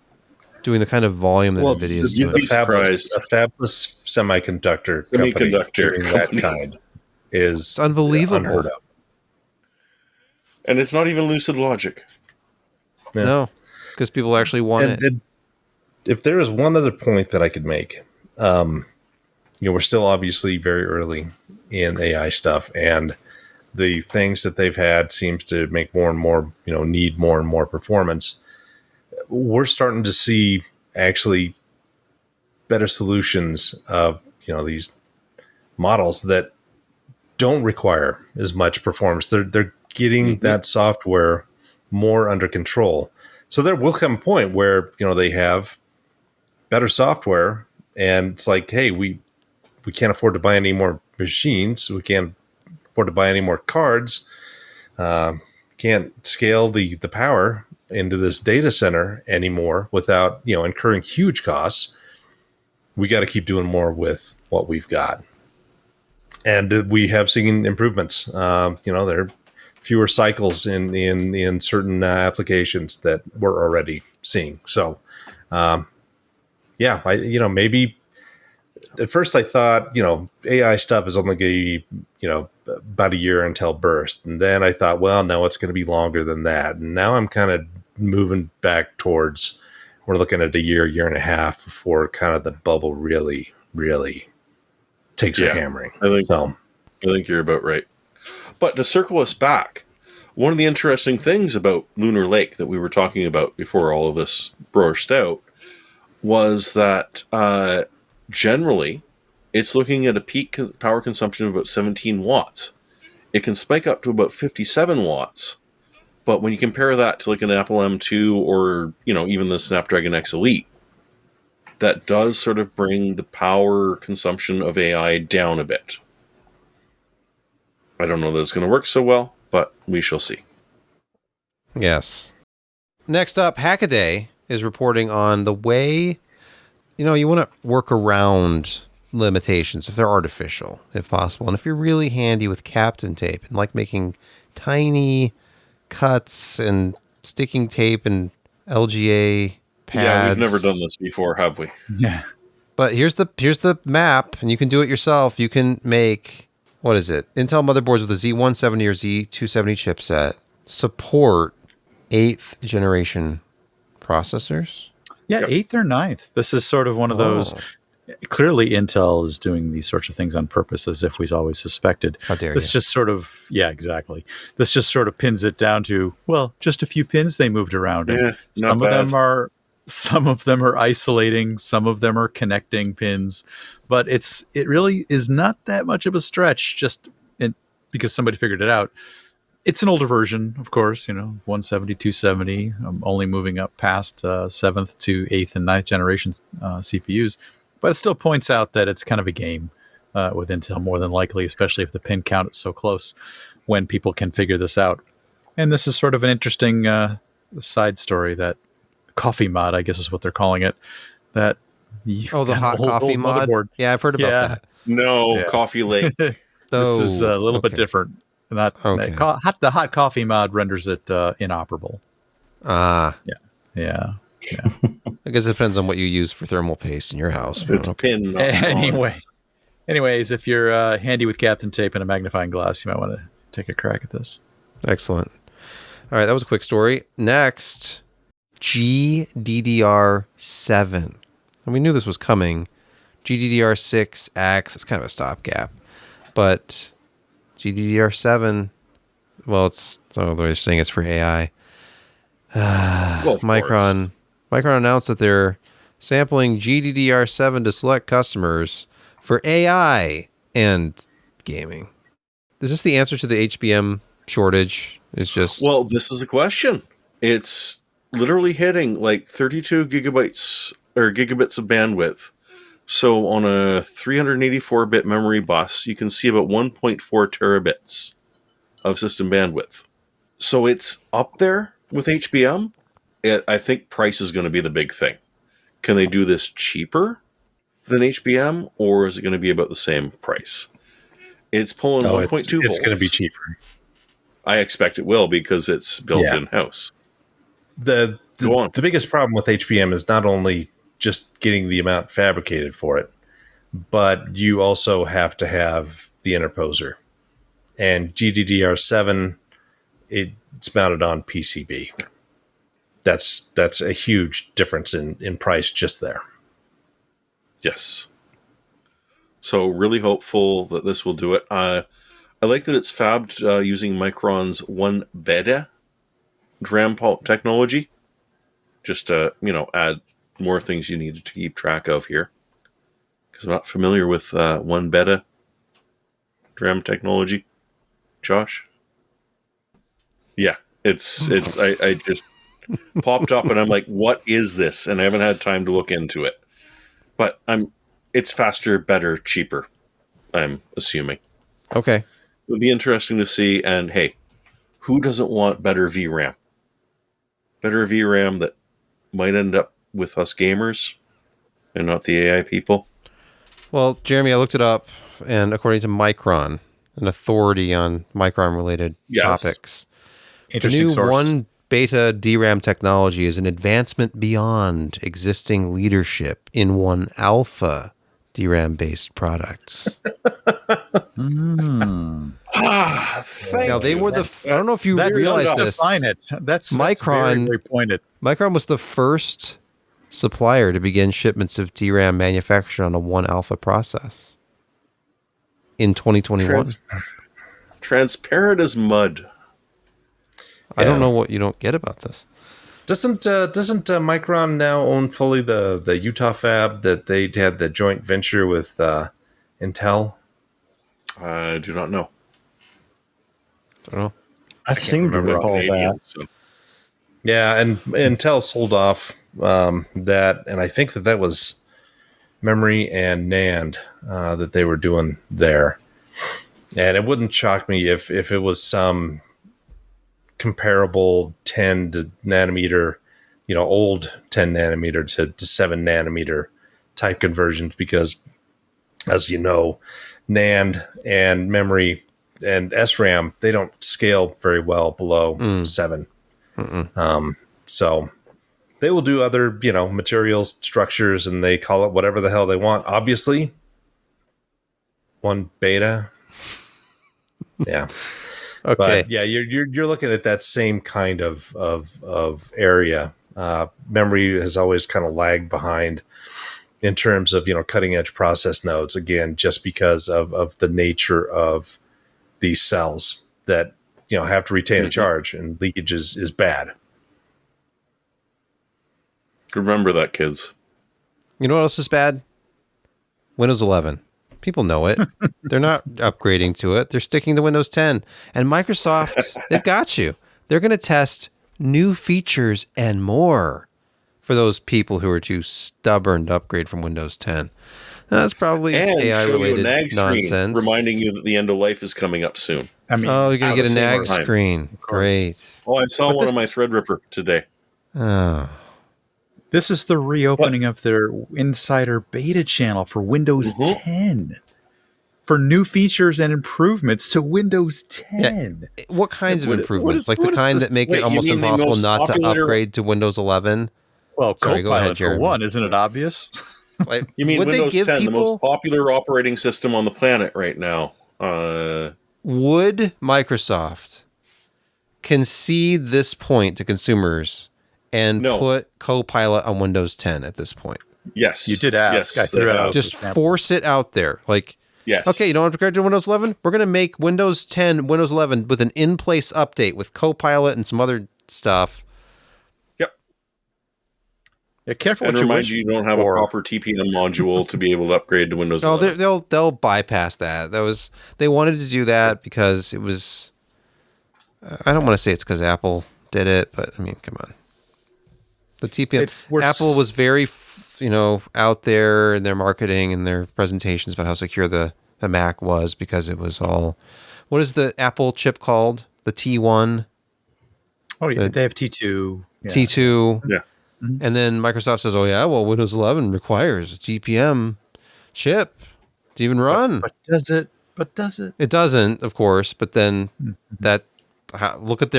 doing the kind of volume that NVIDIA is doing. A fabless semiconductor company doing that kind is unbelievable. Unheard of. And it's not even lucid logic. Yeah. No, because people actually want it. If there is one other point that I could make, we're still obviously very early in AI stuff, and the things that they've had seems to make more and more, need more and more performance. We're starting to see actually better solutions of, these models that don't require as much performance. They're getting that software more under control. So there will come a point where, they have better software, and it's like, hey, we can't afford to buy any more machines. We can't afford to buy any more cards. Can't scale the power into this data center anymore without, incurring huge costs. We got to keep doing more with what we've got. And we have seen improvements. There are fewer cycles in certain applications that we're already seeing. So, maybe at first I thought, AI stuff is only going to be, about a year until burst. And then I thought, well, no, it's going to be longer than that. And now I'm kind of moving back towards, we're looking at a year and a half before kind of the bubble really, really takes a hammering. I think you're about right. But to circle us back, one of the interesting things about Lunar Lake that we were talking about before all of this burst out was that generally it's looking at a peak power consumption of about 17 watts. It can spike up to about 57 watts. But when you compare that to like an Apple M2 or, even the Snapdragon X Elite, that does sort of bring the power consumption of AI down a bit. I don't know that it's going to work so well, but we shall see. Yes. Next up, Hackaday is reporting on the way, you want to work around limitations if they're artificial, if possible. And if you're really handy with Kapton tape and like making tiny cuts and sticking tape and LGA pads. Yeah, we've never done this before, have we? Yeah. But here's the map, and you can do it yourself. You can make, what is it? Intel motherboards with a Z170 or Z270 chipset support 8th generation processors. Yeah, 8th or 9th. This is sort of one of those. Clearly, Intel is doing these sorts of things on purpose, as if we've always suspected. How dare this you? just sort of, exactly. This just sort of pins it down to, well, just a few pins they moved around. And some of them are isolating, some of them are connecting pins, but it really is not that much of a stretch because somebody figured it out. It's an older version, of course, 170, 270, only moving up past 7th to 8th and 9th generation CPUs. But it still points out that it's kind of a game with Intel, more than likely, especially if the pin count is so close when people can figure this out. And this is sort of an interesting side story that coffee mod, I guess is what they're calling it. That the hot coffee mod? Motherboard. Yeah, I've heard about that. No, Coffee Lake. This is a little bit different. The hot coffee mod renders it inoperable. Yeah. I guess it depends on what you use for thermal paste in your house. It's a pin. Anyways, if you're handy with Kapton tape and a magnifying glass, you might want to take a crack at this. Excellent. All right, that was a quick story. Next, GDDR7. And we knew this was coming. GDDR6X, it's kind of a stopgap. But GDDR7, well, they're saying it's for AI. Micron announced that they're sampling GDDR7 to select customers for AI and gaming. Is this the answer to the HBM shortage? Well, this is the question. It's literally hitting like 32 gigabytes or gigabits of bandwidth. So on a 384-bit memory bus, you can see about 1.4 terabits of system bandwidth. So it's up there with HBM. I think price is going to be the big thing. Can they do this cheaper than HBM, or is it going to be about the same price? It's pulling 1.2 volts. It's going to be cheaper. I expect it will because it's built in-house. The biggest problem with HBM is not only just getting the amount fabricated for it, but you also have to have the interposer. And GDDR7, it's mounted on PCB. That's a huge difference in price just there. Yes. So really hopeful that this will do it. I like that it's fabbed using Micron's 1 beta DRAM technology. Just to, add more things you need to keep track of here. Because I'm not familiar with 1 beta DRAM technology. Josh? Yeah, I just popped up, and I'm like, what is this? And I haven't had time to look into it. But it's faster, better, cheaper, I'm assuming. Okay. It'll be interesting to see. And hey, who doesn't want better VRAM? Better VRAM that might end up with us gamers and not the AI people. Well, Jeremy, I looked it up, and according to Micron, an authority on Micron-related topics, Interesting the new source. 1 beta DRAM technology is an advancement beyond existing leadership in 1 alpha DRAM-based products. Now, they were I don't know if you realize this. Define it. That's Micron. very, very pointed. Micron was the first supplier to begin shipments of DRAM manufactured on a 1 alpha process in 2021. Transparent as mud. I don't know what you don't get about this. Doesn't Micron now own fully the Utah fab that they had the joint venture with Intel? I do not know. I don't know. I seem to recall that. So. Yeah, and Intel sold off that, and I think that was memory and NAND that they were doing there. And it wouldn't shock me if it was some comparable 10 nanometer, old 10 nanometer to 7 nanometer type conversions, because as you know, NAND and memory and SRAM, they don't scale very well below 7. So they will do other, materials, structures, and they call it whatever the hell they want. Obviously, 1 beta. Yeah. Okay. But yeah, you're looking at that same kind of area. Memory has always kind of lagged behind in terms of cutting edge process nodes. Again, just because of the nature of these cells that have to retain a charge, and leakage is bad. Remember that, kids. You know what else is bad? Windows 11. People know it. They're not upgrading to it. They're sticking to Windows 10. And Microsoft, they've got you. They're going to test new features and more for those people who are too stubborn to upgrade from Windows 10. That's probably AI-related nonsense. Reminding you that the end of life is coming up soon. I mean, you're going to get a nag screen. Great. Oh, I saw one on my Threadripper today. Oh. This is the reopening of their insider beta channel for Windows 10 for new features and improvements to Windows 10. Yeah. What kinds of improvements? Like the kind that make it almost impossible not to upgrade to Windows 11? Well, Sorry, go ahead, Copilot for one, isn't it obvious? Like, you mean Windows 10, the most popular operating system on the planet right now? Would Microsoft concede this point to consumers and put Copilot on Windows 10 at this point? Yes. You did ask. Yes, I threw it out. Just force it out there. Like, yes. Okay, you don't have to upgrade to Windows 11? We're going to make Windows 10, Windows 11 with an in-place update with Copilot and some other stuff. Yep. Yeah, careful. And remind you don't have a proper TPM module to be able to upgrade to Windows 11. They'll bypass that. They wanted to do that because it was. I don't want to say it's because Apple did it, but I mean, come on. The TPM. Apple was very, out there in their marketing and their presentations about how secure the Mac was, because it was all. What is the Apple chip called? The T1. Oh yeah, they have T2. Yeah. T2. Yeah. And then Microsoft says, "Oh yeah, well, Windows 11 requires a TPM chip to even run." But does it? It doesn't, of course. But then look at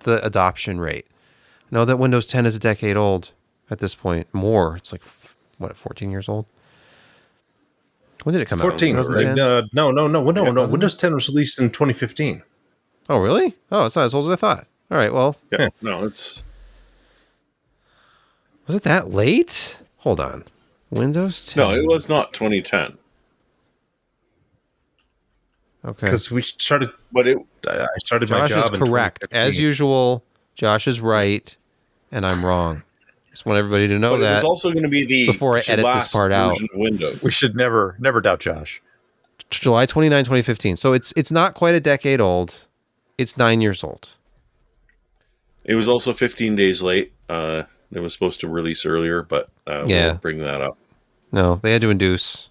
the adoption rate. Know that Windows 10 is a decade old at this point. More, it's like 14 years old. When did it come 14, out? 14. No. Windows 10 was released in 2015. Oh, really? Oh, it's not as old as I thought. All right, well, yeah. No, it's. Was it that late? Hold on. Windows 10. No, it was not 2010. Okay. Because we started, I started Josh my job. Josh is correct. As usual, Josh is right, and I'm wrong. Just want everybody to know that. It was also going to be before I edit this part out. Windows. We should never doubt Josh. July 29, 2015. So it's not quite a decade old. It's 9 years old. It was also 15 days late. It was supposed to release earlier, but we'll bring that up. No, they had to induce.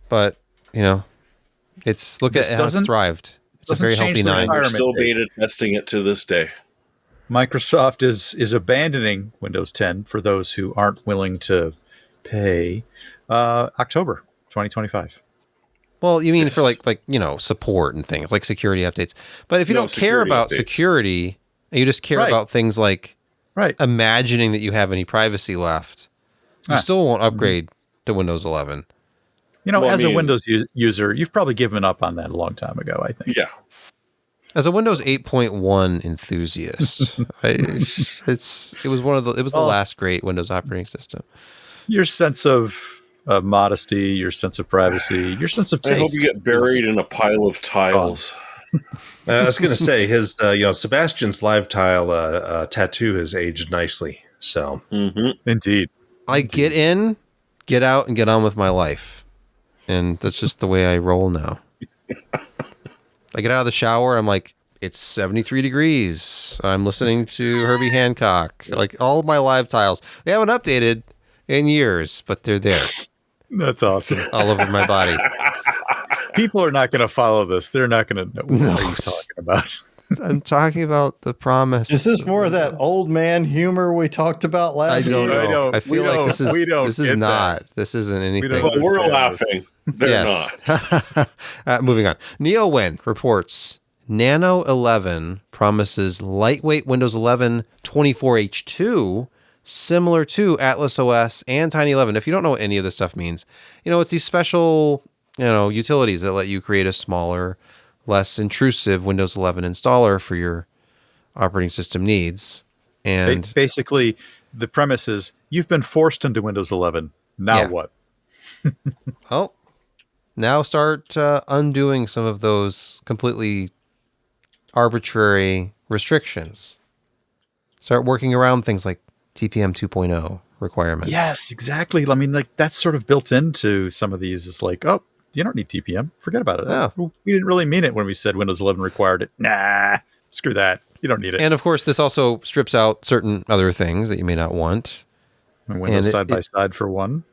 But, look at how it's thrived. It's a very healthy 9. We're still beta testing it to this day. Microsoft is abandoning Windows 10 for those who aren't willing to pay October 2025. Well, you mean for like support and things like security updates. But if you don't care about security and you just care about things like imagining that you have any privacy left, you still won't upgrade to Windows 11. A Windows user, you've probably given up on that a long time ago, I think. Yeah. As a Windows 8.1 enthusiast, it was the last great Windows operating system. Your sense of modesty, your sense of privacy, your sense of taste. I hope you get buried in a pile of tiles. I was going to say his, Sebastian's live tile tattoo has aged nicely. So, Indeed. I get in, get out, and get on with my life, and that's just the way I roll now. I get out of the shower, I'm like, it's 73 degrees. I'm listening to Herbie Hancock. Like all of my live tiles, they haven't updated in years, but they're there. That's awesome. All over my body. People are not going to follow this. They're not going to know what are you talking about. I'm talking about the promise. Is this more of that old man humor we talked about last year? I don't know. I feel like this is not. That. This isn't anything. But we're laughing. They're not. Moving on. NeoWin reports Nano 11 promises lightweight Windows 11 24H2 similar to Atlas OS and Tiny 11. If you don't know what any of this stuff means, it's these special, utilities that let you create a smaller, less intrusive Windows 11 installer for your operating system needs. And basically, the premise is you've been forced into Windows 11. Now what? Well, now start undoing some of those completely arbitrary restrictions. Start working around things like TPM 2.0 requirements. Yes, exactly. I mean, that's sort of built into some of these. It's like, oh, you don't need TPM. Forget about it. Yeah. We didn't really mean it when we said Windows 11 required it. Nah, screw that. You don't need it. And of course, this also strips out certain other things that you may not want. And Windows side-by-side for one.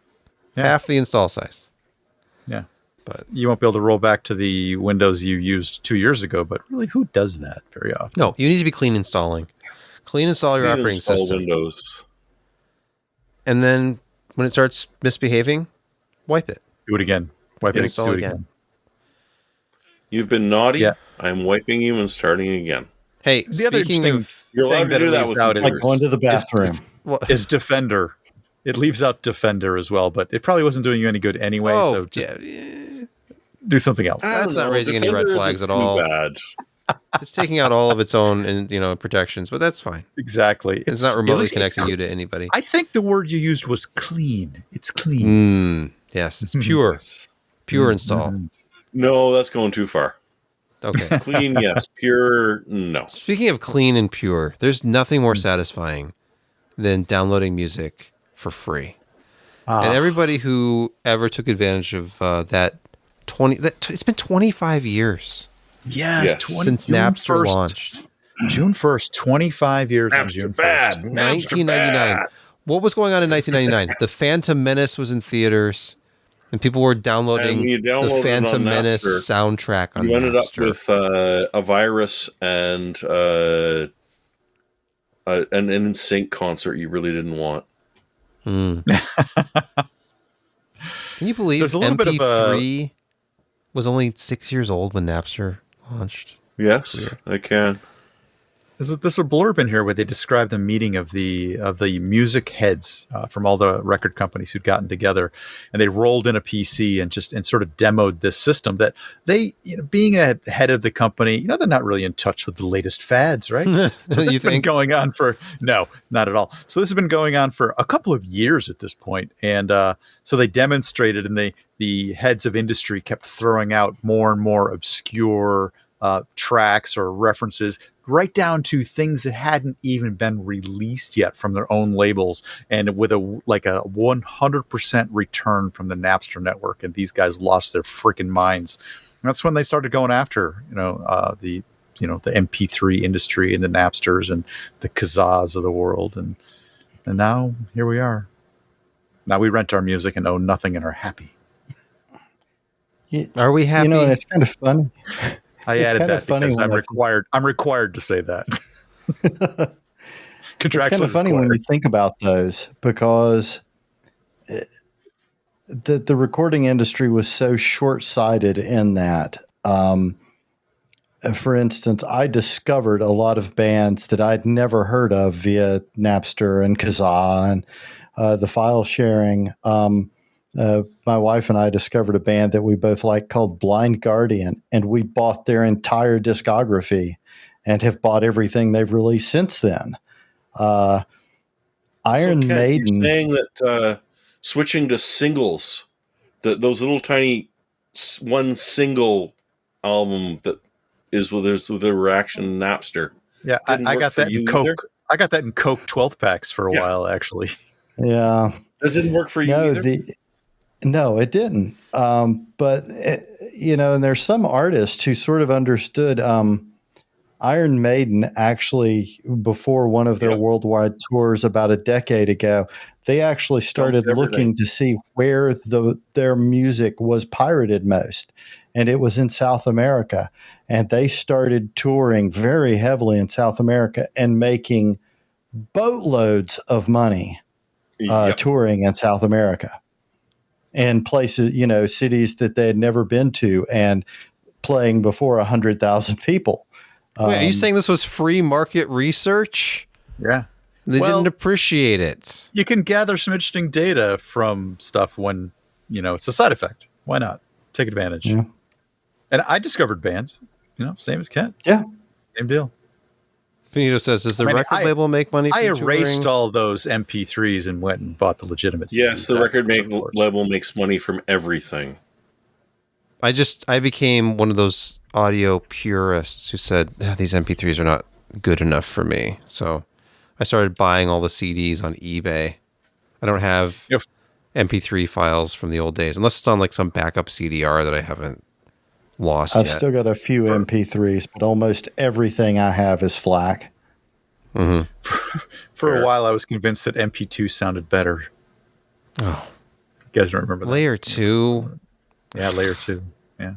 Yeah. Half the install size. Yeah. But you won't be able to roll back to the Windows you used 2 years ago, but really, who does that very often? No, you need to be clean installing. Clean install your operating system. Windows. And then when it starts misbehaving, wipe it. Do it again. Wipe it. Install again. You've been naughty. Yeah. I'm wiping you and starting again. Hey, the other thing you're allowed to do that with like going to the bathroom. Is Defender. It leaves out Defender as well, but it probably wasn't doing you any good anyway. So just do something else. That's not raising any red flags at all. Bad. It's taking out all of its own protections, but that's fine. Exactly. It's not remotely connecting you to anybody. I think the word you used was clean. It's clean. Yes, it's pure. Pure install. No, that's going too far. Okay. Clean, yes. Pure, no. Speaking of clean and pure, there's nothing more satisfying than downloading music for free. And everybody who ever took advantage of it's been 25 years. Yes. Since Napster launched. June 1st, 25 years on Napster June 1st. bad. 1999. What was going on in 1999? The Phantom Menace was in theaters, and people were downloading the Phantom Menace soundtrack on Napster. You ended up with a virus and an NSYNC concert you really didn't want. Can you believe MP3 was only 6 years old when Napster launched? Yes, I can. There's a blurb in here where they describe the meeting of the music heads from all the record companies who'd gotten together, and they rolled in a PC and sort of demoed this system that they, being a head of the company, they're not really in touch with the latest fads, right? So this has been going on no, not at all. So this has been going on for a couple of years at this point, and so they demonstrated, and the heads of industry kept throwing out more and more obscure tracks or references, right down to things that hadn't even been released yet from their own labels, and with a 100% return from the Napster network. And these guys lost their freaking minds. And that's when they started going after, the the MP3 industry and the Napsters and the Kazas of the world, and now here we are. Now we rent our music and own nothing and are happy. Are we happy? And it's kind of funny. I added that because I'm required to say that. It's kind of funny when you think about those, because the recording industry was so short-sighted in that. For instance, I discovered a lot of bands that I'd never heard of via Napster and Kazaa and the file sharing. My wife and I discovered a band that we both like called Blind Guardian, and we bought their entire discography and have bought everything they've released since then. Iron Maiden. You're saying that switching to singles, those little tiny one single album that is with the reaction Napster. Yeah, I got that in Coke. Either? I got that in Coke 12 packs for a while, actually. Yeah, that didn't work for you either. No, it didn't. But and there's some artists who sort of understood. Iron Maiden actually, before one of their worldwide tours about a decade ago, they actually started looking to see where their music was pirated most. And it was in South America. And they started touring very heavily in South America and making boatloads of money touring in South America. And places, cities that they had never been to and playing before 100,000 people. Wait, are you saying this was free market research? Yeah. They didn't appreciate it. You can gather some interesting data from stuff when, it's a side effect. Why not? Take advantage. Yeah. And I discovered bands, same as Kent. Yeah. Same deal. Finito says, does the record label make money from erased all those MP3s and went and bought the legitimate CDs. Yes, the record label makes money from everything. I became one of those audio purists who said these MP3s are not good enough for me. So I started buying all the CDs on eBay. I don't have MP3 files from the old days, unless it's on like some backup CDR that I haven't lost I've yet. still got a few MP3s, but almost everything I have is FLAC. Mm-hmm. For a while, I was convinced that MP2 sounded better. Oh, you guys don't remember that? Layer 2? Yeah, Layer 2. Yeah.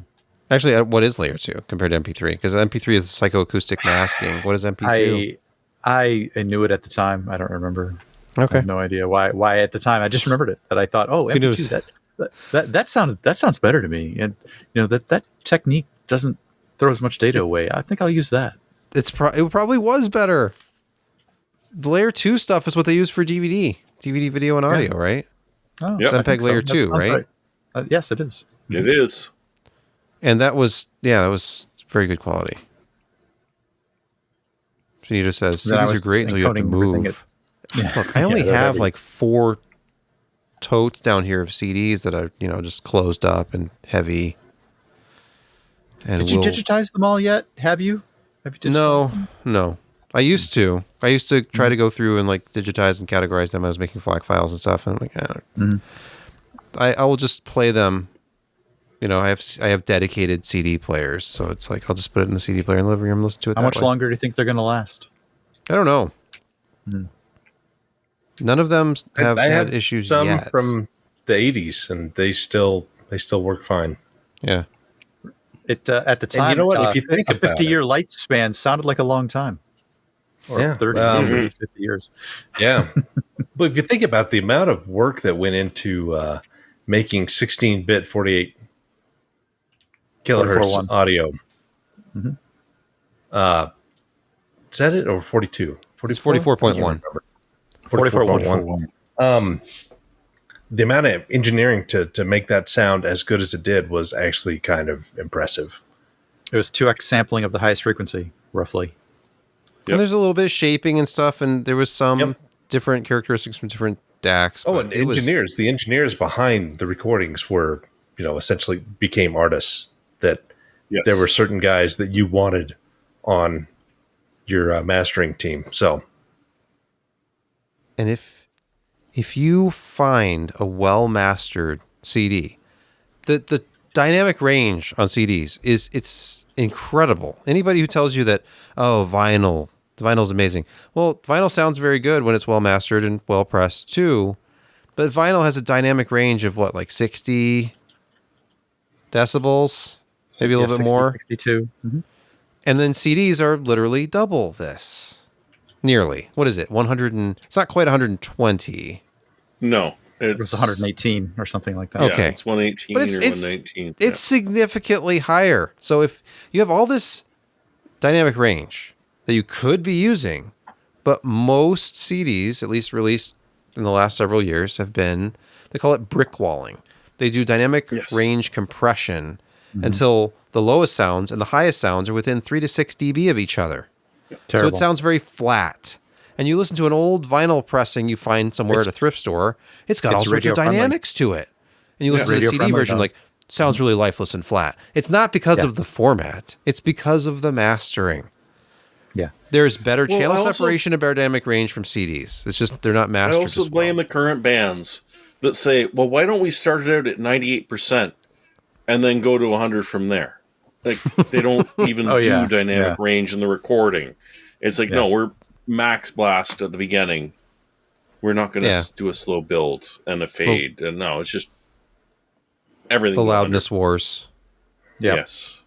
Actually, what is Layer 2 compared to MP3? Because MP3 is psychoacoustic masking. What is MP2? I knew it at the time. I don't remember. Okay. I have no idea why at the time. I just remembered it. That I thought, MP2, that sounds better to me. And that technique doesn't throw as much data away. I think I'll use that. It probably was better. The Layer 2 stuff is what they use for DVD video and audio, right? Oh, it's MPEG Layer 2, right? Yes, it is. It is. And that was very good quality. Finito says, CDs are great until you have to move. Look, I only have like 4 totes down here of CDs that are, just closed up and heavy. And did you digitize them all yet? Have you digitized them? No. I used to try to go through and like digitize and categorize them. I was making FLAC files and stuff, and I'm like, I will just play them. I have dedicated CD players, so it's like I'll just put it in the CD player in the living room and listen to it. How much longer do you think they're going to last? I don't know. None of them have had issues some yet. From the 80s, and they still work fine. Yeah. It at the time, and you know what? If you think a 50-year lifespan sounded like a long time. Or 30, 50 years. Yeah. But if you think about the amount of work that went into making 16-bit 48 kilohertz audio. Mm-hmm. Is that it? Or 42? It's 44.1. 44.1. The amount of engineering to make that sound as good as it did was actually kind of impressive. It was 2x sampling of the highest frequency, roughly. Yep. And there's a little bit of shaping and stuff, and there was some different characteristics from different DACs. Oh, and the engineers behind the recordings were, essentially became artists. That there were certain guys that you wanted on your mastering team. So, and if you find a well mastered CD, the dynamic range on CDs it's incredible. Anybody who tells you that, oh, the vinyl's amazing. Well, vinyl sounds very good when it's well mastered and well pressed too, but vinyl has a dynamic range of what, like 60 decibels, maybe a little bit 60, more. 62. Mm-hmm. And then CDs are literally double this. Nearly. What is it? 100 and it's not quite 120. No. It was 118 or something like that. Yeah, Okay. it's 118 But or it's 119. It's significantly higher. So if you have all this dynamic range that you could be using, but most CDs, at least released in the last several years, have been, they call it brick walling. They do dynamic range compression until the lowest sounds and the highest sounds are within 3 to 6 dB of each other. Terrible. So it sounds very flat. And you listen to an old vinyl pressing you find somewhere at a thrift store, it's got all sorts of radio friendly. dynamics to it. And you listen to the Radio CD friendly, version, though. like, sounds really lifeless and flat. It's not because of the format. It's because of the mastering. Yeah. There's better Well, channel I also- separation and better dynamic range from CDs. It's just they're not I mastered. also as blame well. the current bands that say, well, why don't we start it out at 98% and then go to 100 from there? Like, they don't even do dynamic range in the recording. It's like, no, we're max blast at the beginning. We're not going to do a slow build and a fade. And no, it's just everything. The loudness wars. Yeah. Yes.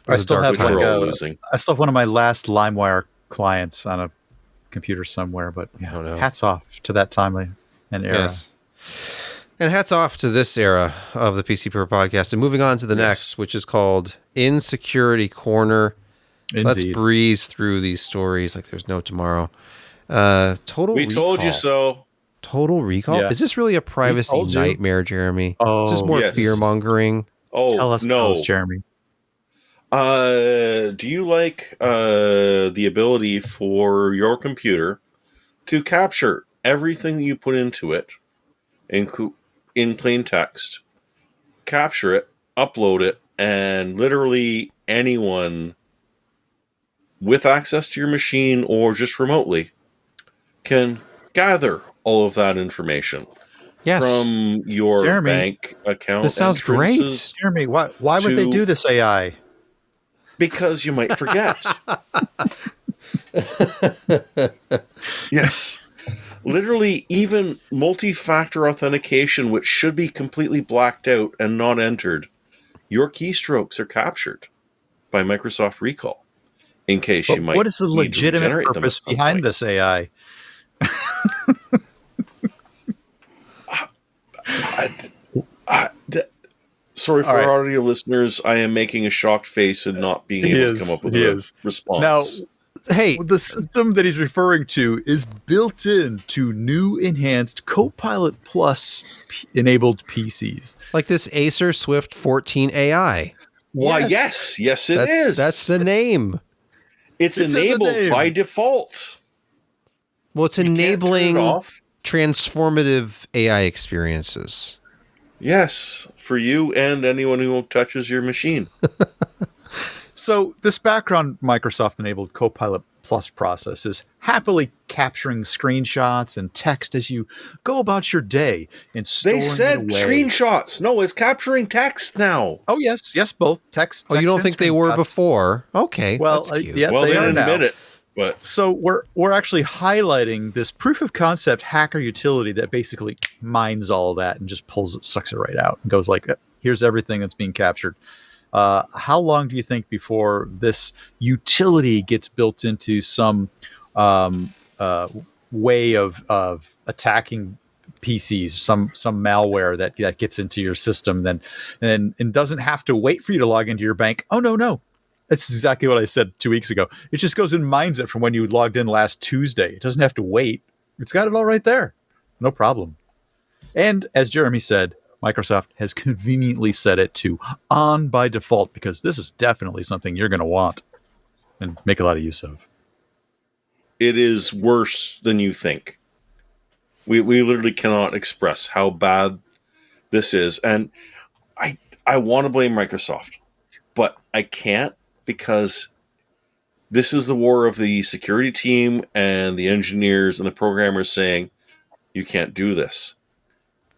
I still have Which like we're all losing. I still have one of my last LimeWire clients on a computer somewhere, but hats off to that time and era. Yes. And hats off to this era of the PCPer podcast. And moving on to the next, which is called Insecurity Corner. Indeed. Let's breeze through these stories like there's no tomorrow. Total We Recall. told you so. Total Recall? Yeah. Is this really a privacy told you. nightmare, Jeremy? Oh, is this more yes. fear-mongering? Oh, tell us, Jeremy. Do you like the ability for your computer to capture everything that you put into it, in plain text, capture it, upload it, and literally anyone with access to your machine or just remotely can gather all of that information from your bank account? This sounds great. Jeremy, why would they do this AI? Because you might forget. Yes. Literally, even multi-factor authentication, which should be completely blacked out and not entered, your keystrokes are captured by Microsoft Recall. In case you might. What is the need to legitimate regenerate them at purpose some behind point. this AI? Sorry for All right. our audio listeners. I am making a shocked face and not being able to come up with a response. Now, Hey, the system that he's referring to is built into new enhanced Copilot Plus enabled PCs. like this Acer Swift 14 AI. why? Yes, it is. That's the name. It's in the enabled name. by default. Well, it's You can't turn it enabling off. transformative AI experiences. Yes, for you and anyone who touches your machine. So this background Microsoft-enabled Copilot Plus process is happily capturing screenshots and text as you go about your day and storing They said it away. screenshots. No, it's capturing text now. Oh yes, both text. Oh, you text don't and think they were screenshots. before? Okay, Well, that's cute. yeah, Well, they they are didn't now. admit it, but So we're actually highlighting this proof of concept hacker utility that basically mines all of that and just sucks it right out and goes like, here's everything that's being captured. How long do you think before this utility gets built into some way of attacking PCs, some malware that gets into your system and doesn't have to wait for you to log into your bank? Oh, no. That's exactly what I said 2 weeks ago. It just goes and mines it from when you logged in last Tuesday. It doesn't have to wait. It's got it all right there. No problem. And as Jeremy said, Microsoft has conveniently set it to on by default because this is definitely something you're going to want and make a lot of use of. it is worse than you think. We literally cannot express how bad this is. And I want to blame Microsoft, but I can't, because this is the war of the security team and the engineers and the programmers saying, you can't do this.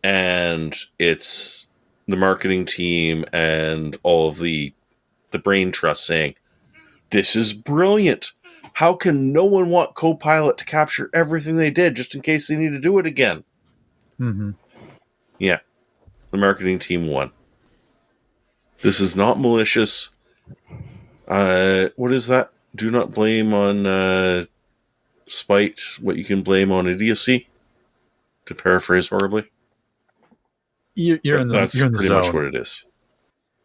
And it's the marketing team and all of the brain trust saying, this is brilliant. How can no one want Copilot to capture everything they did just in case they need to do it again? Mm-hmm. Yeah, the marketing team won. This is not malicious. What is that? Do not blame on spite what you can blame on idiocy, to paraphrase horribly. You're in the That's you're in the pretty zone. much what it is.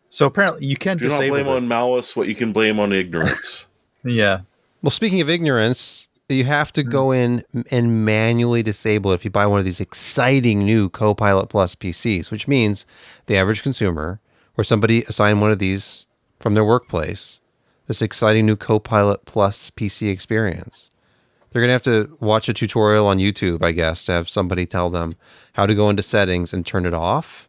So apparently you can Do not disable blame it. on malice what you can blame on ignorance. Yeah. Well, speaking of ignorance, you have to go in and manually disable it if you buy one of these exciting new Copilot Plus PCs, which means the average consumer or somebody assigned one of these from their workplace, this exciting new Copilot Plus PC experience. They're going to have to watch a tutorial on YouTube, I guess, to have somebody tell them how to go into settings and turn it off.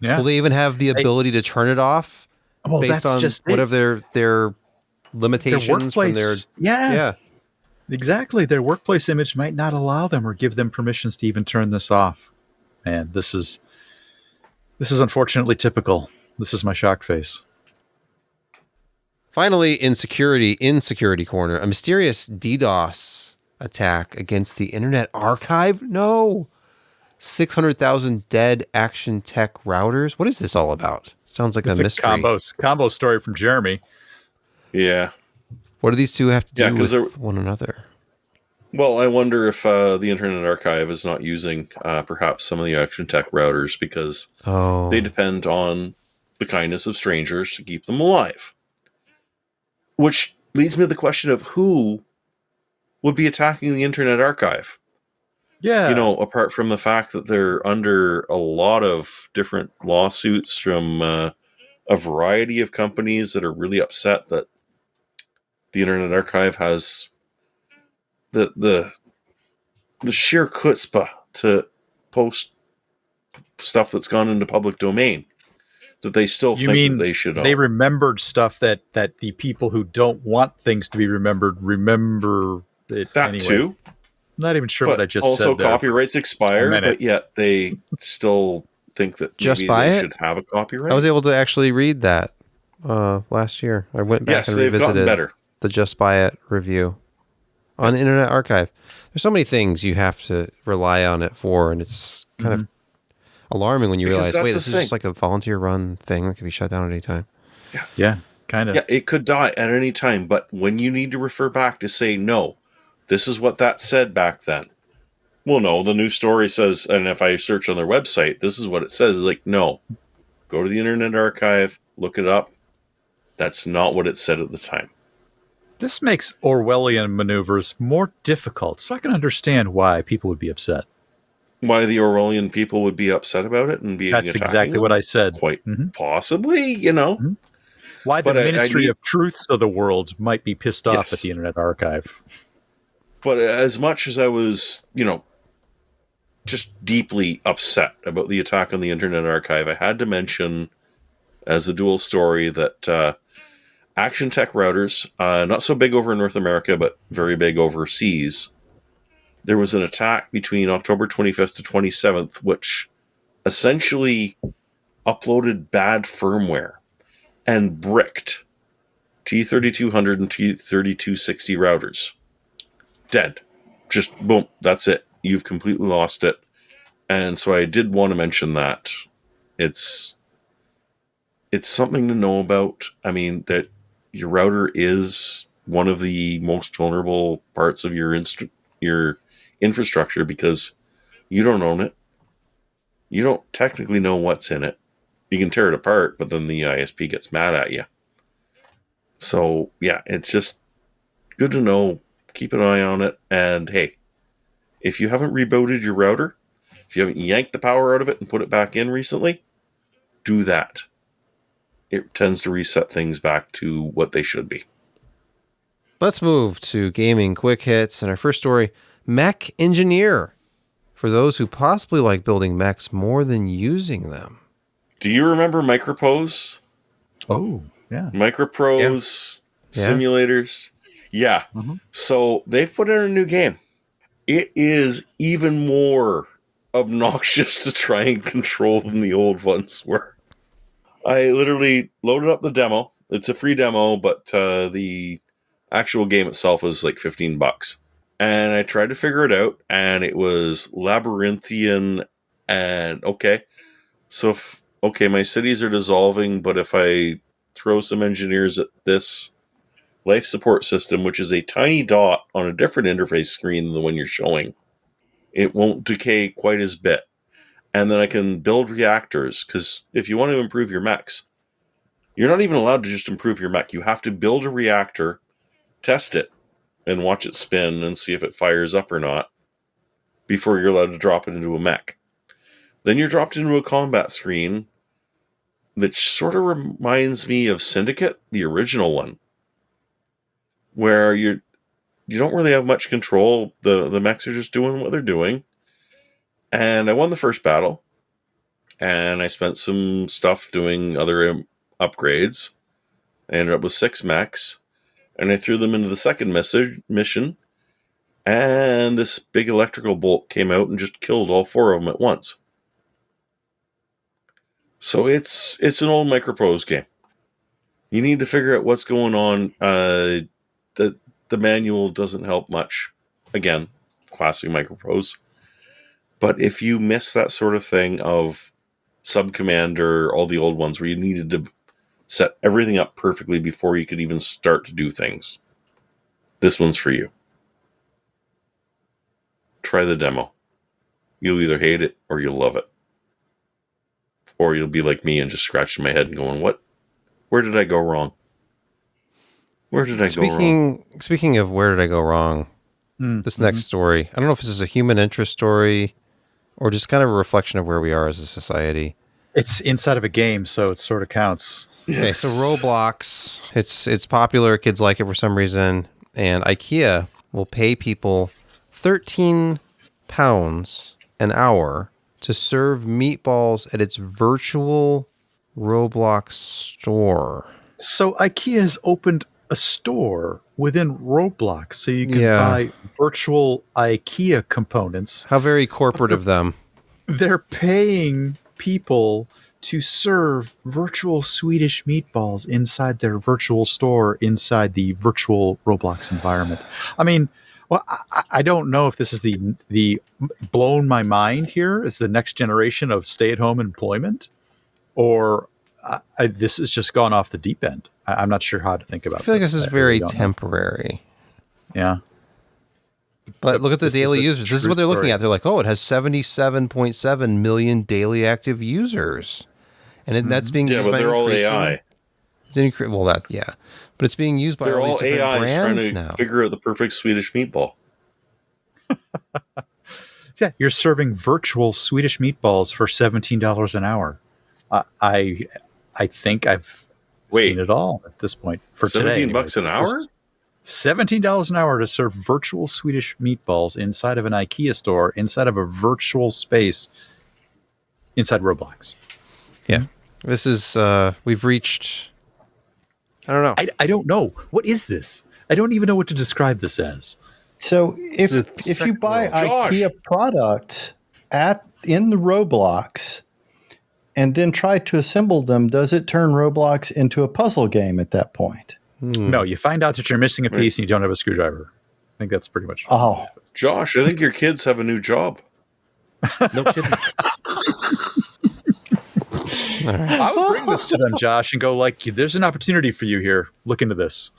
Yeah. Will they even have the ability to turn it off based that's on just whatever their limitations their workplace. from their... Yeah. Exactly. Their workplace image might not allow them or give them permissions to even turn this off. And this is unfortunately typical. This is my shocked face. Finally, in security corner, a mysterious DDoS attack against the Internet Archive? No. 600,000 dead Action Tech routers? What is this all about? Sounds like It's a mystery. combo story from Jeremy. Yeah. What do these two have to do with one another? Well, I wonder if the Internet Archive is not using perhaps some of the Action Tech routers because they depend on the kindness of strangers to keep them alive. Which leads me to the question of who would be attacking the Internet Archive. Yeah. You know, apart from the fact that they're under a lot of different lawsuits from a variety of companies that are really upset that the Internet Archive has the sheer chutzpah to post stuff that's gone into public domain that they still think that they should own. They remembered stuff that the people who don't want things to be remember it that anyway. too. I'm not even sure But what I just also said there. copyrights expire, but yet they still think that Just maybe buy they it? should have a copyright. I was able to actually read that last year. I went back and they've gotten revisited better. the Just Buy It review on Internet Archive. There's so many things you have to rely on it for, and it's kind of alarming when you realize, wait, this is just like a volunteer-run thing that can be shut down at any time. Yeah, kind of. Yeah, it could die at any time, but when you need to refer back to say, no, this is what that said back then. Well, no, the new story says, and if I search on their website, this is what it says. It's like, no, go to the Internet Archive, look it up. That's not what it said at the time. This makes Orwellian maneuvers more difficult, so I can understand why people would be upset. Why the Orwellian people would be upset about it and be That's exactly what I said. Quite possibly, you know. Mm-hmm. Why the Ministry of Truths of the world might be pissed off at the Internet Archive. But as much as I was, you know, just deeply upset about the attack on the Internet Archive, I had to mention as a dual story that Action Tech routers, not so big over in North America, but very big overseas. There was an attack between October 25th to 27th, which essentially uploaded bad firmware and bricked T3200 and T3260 routers. Dead. Just boom, that's it. You've completely lost it. And so I did want to mention that. It's something to know about. I mean, that your router is one of the most vulnerable parts of your infrastructure because you don't own it. You don't technically know what's in it. You can tear it apart, but then the ISP gets mad at you. So, yeah, it's just good to know. Keep an eye on it. And, hey, if you haven't rebooted your router, if you haven't yanked the power out of it and put it back in recently, do that. It tends to reset things back to what they should be. Let's move to gaming quick hits. And our first story, Mech Engineer. For those who possibly like building mechs more than using them. Do you remember Micropose? Oh, yeah. Micropose simulators? Yeah. Mm-hmm. So they've put out a new game. It is even more obnoxious to try and control than the old ones were. I literally loaded up the demo. It's a free demo, but the actual game itself is like $15. And I tried to figure it out, and it was labyrinthian. And okay, so my cities are dissolving, but if I throw some engineers at this life support system, which is a tiny dot on a different interface screen than the one you're showing, it won't decay quite as bit. And then I can build reactors, because if you want to improve your mechs, you're not even allowed to just improve your mech. You have to build a reactor, test it, and watch it spin and see if it fires up or not before you're allowed to drop it into a mech. Then you're dropped into a combat screen that sort of reminds me of Syndicate, the original one, where you don't really have much control. The mechs are just doing what they're doing. And I won the first battle, and I spent some stuff doing other upgrades. I ended up with 6 mechs, and I threw them into the second mission, and this big electrical bolt came out and just killed all 4 of them at once. So it's an old Microprose game. You need to figure out what's going on. The manual doesn't help much. Again, classic Microprose. But if you miss that sort of thing of Subcommander, all the old ones where you needed to set everything up perfectly before you could even start to do things, this one's for you. Try the demo. You'll either hate it or you'll love it. Or you'll be like me and just scratching my head and going, "What? Where did I go wrong? Where did I go wrong?" Speaking of where did I go wrong, this next story, I don't know if this is a human interest story or just kind of a reflection of where we are as a society. It's inside of a game, so it sort of counts. Yes. Okay, so Roblox, it's popular. Kids like it for some reason. And IKEA will pay people £13 an hour to serve meatballs at its virtual Roblox store. So IKEA has opened a store within Roblox, so you can buy virtual IKEA components. How very corporate of them. They're paying people to serve virtual Swedish meatballs inside their virtual store, inside the virtual Roblox environment. I mean, well, I don't know if this is the blown my mind here is the next generation of stay-at-home employment, or this has just gone off the deep end. I'm not sure how to think about it. I feel like this is very temporary. Yeah. But look at the daily users. This is what they're looking at. They're like, oh, it has 77.7 million daily active users. And that's being used by... Yeah, but they're all AI. But it's being used by they're all these different AI brands trying to now. figure out the perfect Swedish meatball. Yeah, you're serving virtual Swedish meatballs for $17 an hour. I think I've seen it all at this point for today. $17 an hour? $17 an hour to serve virtual Swedish meatballs inside of an IKEA store, inside of a virtual space, inside Roblox. Yeah. This is, we've reached, I don't know. I don't know. What is this? I don't even know what to describe this as. So if you buy IKEA product in the Roblox and then try to assemble them, does it turn Roblox into a puzzle game at that point? No, you find out that you're missing a piece and you don't have a screwdriver. I think that's pretty much. Oh, Josh, I think your kids have a new job. No kidding. I would bring this to them, Josh, and go like, there's an opportunity for you here. Look into this.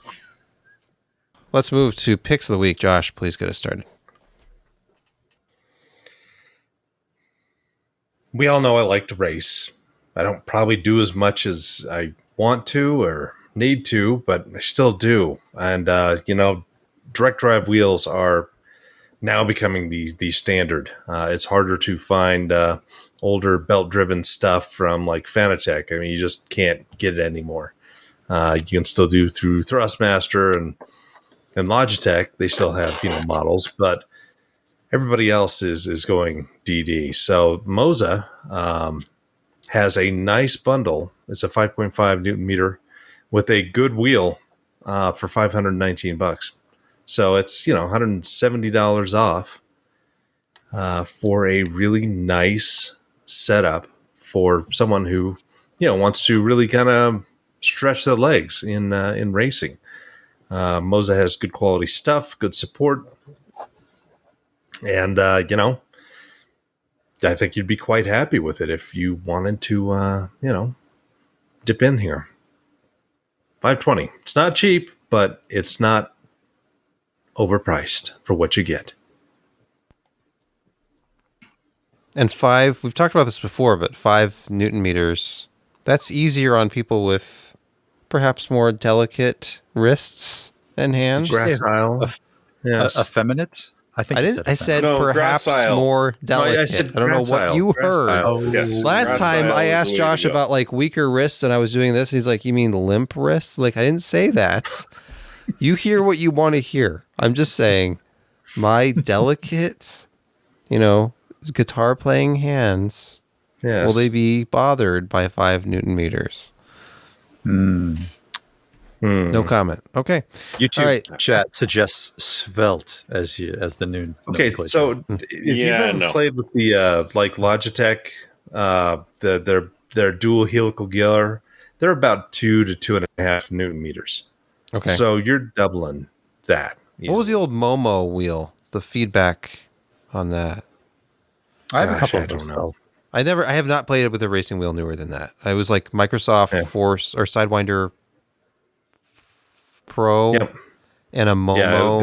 Let's move to picks of the week. Josh, please get us started. We all know I like to race. I don't probably do as much as I want to or need to, but I still do. And, direct drive wheels are now becoming the standard. It's harder to find older belt-driven stuff from like Fanatec. I mean, you just can't get it anymore. You can still do through Thrustmaster and Logitech. They still have, models, but everybody else is going DD. So Moza has a nice bundle. It's a 5.5 Newton meter with a good wheel for $519. So it's, $170 off. for a really nice setup for someone who, wants to really kind of stretch their legs in racing. Moza has good quality stuff, good support, and I think you'd be quite happy with it if you wanted to, dip in here. $520. It's not cheap, but it's not overpriced for what you get. And we've talked about this before, but 5 Newton meters, that's easier on people with perhaps more delicate wrists and hands. Gracile. Yes. Effeminate? I said No, perhaps gracile. more delicate. I said I don't know what gracile. you heard. Gracile. Yes. Last time I Gracile is asked the way Josh to go. about like weaker wrists and I was doing this. And he's like, you mean limp wrists? Like, I didn't say that. You hear what you want to hear. I'm just saying my delicate, guitar playing hands, Yes. will they be bothered by 5 Newton meters? No comment. Okay. YouTube All right. chat suggests svelte as the new Okay, nomenclature. so if you've ever played with the like Logitech, their dual helical gear, they're about 2 to 2.5 Newton meters. Okay. So you're doubling that. What was the old Momo wheel? The feedback on that? I have a couple I of don't those. know. I have not played it with a racing wheel newer than that. I was like Microsoft Force or Sidewinder Pro and a Momo. Yeah,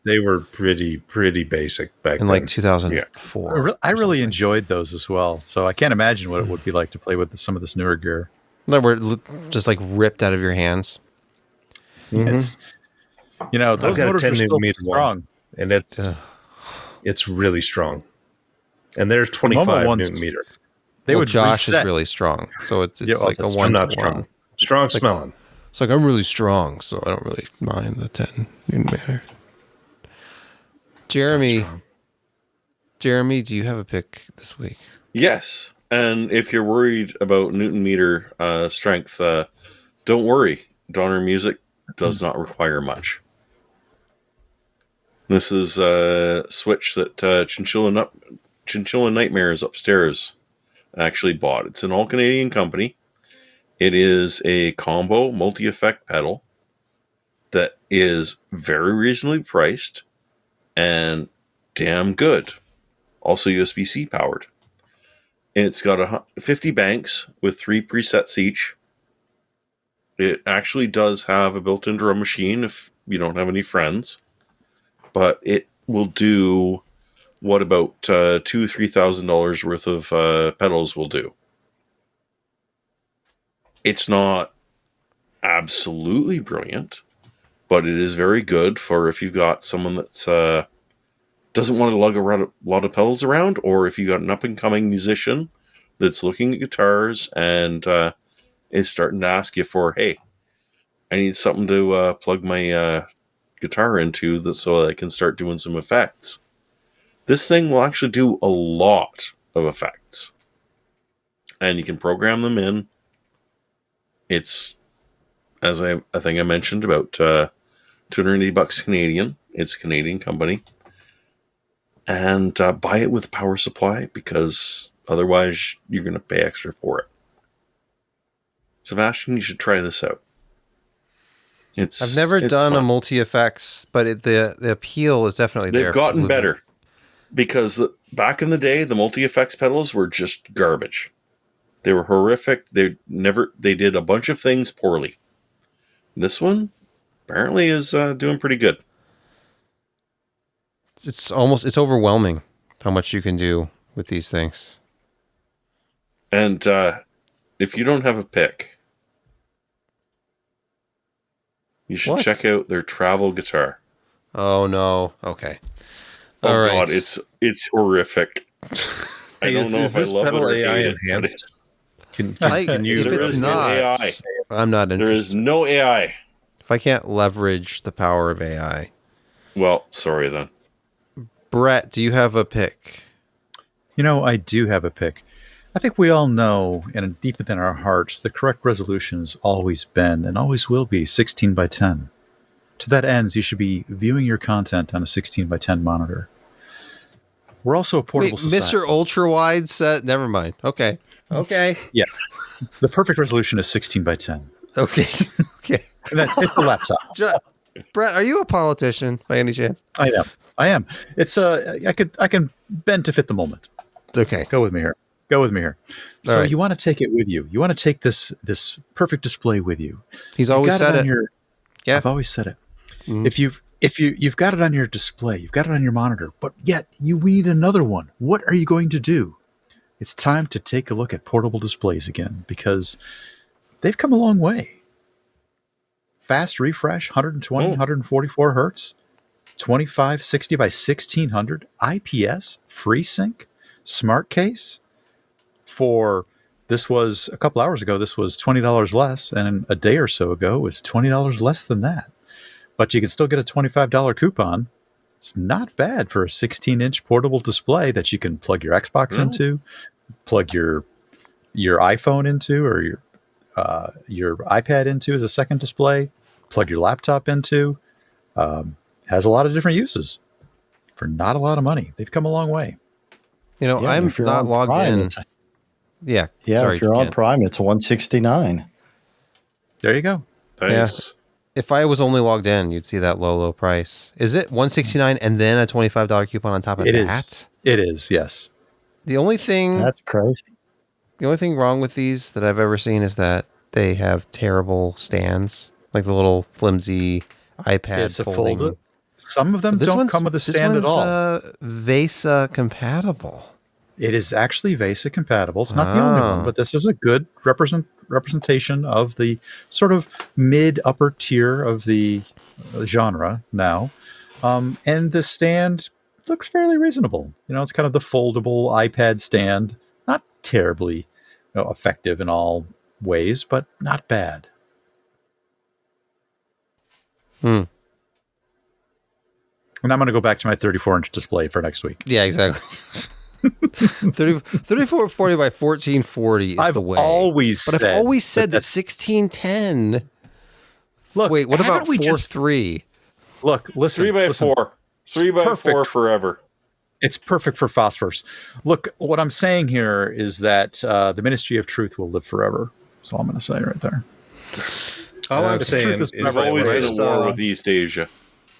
they were pretty basic back in then. like 2004. I really enjoyed those as well. So I can't imagine what it would be like to play with some of this newer gear. That were just like ripped out of your hands. It's those I've got a motors 10 are still Newton meter strong. one, and it's really strong. And there's 25 Newton meter. They would Josh reset. is really strong, so it's like a I'm 1 not to strong. 1. Strong smelling. It's like I'm really strong, so I don't really mind the 10 Newton meter. Jeremy, do you have a pick this week? Yes. And if you're worried about Newton meter strength, don't worry. Donner Music does not require much. This is a switch that Chinchilla Nightmares upstairs actually bought. It's an all-Canadian company. It is a combo multi-effect pedal that is very reasonably priced and damn good. Also USB-C powered. It's got 50 banks with 3 presets each. It actually does have a built-in drum machine if you don't have any friends. But it will do what about $2,000-$3,000 worth of pedals will do. It's not absolutely brilliant, but it is very good for if you've got someone that's doesn't want to lug a lot of pedals around, or if you got an up-and-coming musician that's looking at guitars and is starting to ask you for, hey, I need something to plug my guitar into so that I can start doing some effects. This thing will actually do a lot of effects. And you can program them in. It's, as I think I mentioned, about $280 Canadian. It's a Canadian company. And buy it with a power supply, because otherwise you're going to pay extra for it. Sebastian, you should try this out. I've never done fun. a multi-effects, but the appeal is definitely there. They've gotten better, because back in the day, the multi-effects pedals were just garbage. They were horrific. They did a bunch of things poorly. This one apparently is doing pretty good. It's overwhelming how much you can do with these things. And if you don't have a pick, you should check out their travel guitar. Oh no! Okay. Oh All right. God, it's horrific. I don't know if I love it or AI hate it. enhanced? Can you? If it's not, AI. I'm not interested. There is no AI. If I can't leverage the power of AI. Well, sorry then. Brett, do you have a pick? I do have a pick. I think we all know, and deep within our hearts, the correct resolution has always been and always will be 16 by 10. To that end, you should be viewing your content on a 16 by 10 monitor. We're also a portable Wait, society. Mr. Ultra Wide set. Never mind. Okay. Yeah. The perfect resolution is 16 by 10. Okay. Okay. And then it's the laptop. Brett, are you a politician by any chance? I am. It's I can bend to fit the moment. Okay. Go with me here. So right. you want to take it with you. You want to take this perfect display with you. He's always said it. Yeah. I've always said it. Mm-hmm. If you've got it on your display, you've got it on your monitor, but yet you need another one. What are you going to do? It's time to take a look at portable displays again, because they've come a long way. Fast refresh, 120, 144 hertz, 2560 by 1600, IPS, FreeSync, smart case. This was a couple hours ago, this was $20 less, and a day or so ago it was $20 less than that. But you can still get a $25 coupon. It's not bad for a 16-inch portable display that you can plug your Xbox into, plug your iPhone into, or your iPad into as a second display, plug your laptop into. Has a lot of different uses for not a lot of money. They've come a long way. You know, I'm not logged Prime, in. Yeah. Yeah, sorry, if you're on Prime, it's $169. There you go. Nice. If I was only logged in, you'd see that low price. Is it $169 and then a $25 coupon on top of that? It is, yes. The only thing That's crazy. The only thing wrong with these that I've ever seen is that they have terrible stands, like the little flimsy iPad It's a folding. fold. Some of them don't come with a stand at all. VESA compatible. It is actually VESA compatible. It's not the only one, but this is a good representation of the sort of mid-upper tier of the genre now. And the stand looks fairly reasonable. You know, it's kind of the foldable iPad stand. Not terribly effective in all ways, but not bad. And I'm going to go back to my 34-inch display for next week. Yeah, exactly. 3440 by 1440 is the way. I've always said that 1610. Look, wait, what about we 4.3? Look, listen. 3x4. 3x4 forever. It's perfect for phosphors. Look, what I'm saying here is that the Ministry of Truth will live forever. That's all I'm going to say right there. All I'm saying is I've always been at war with East Asia.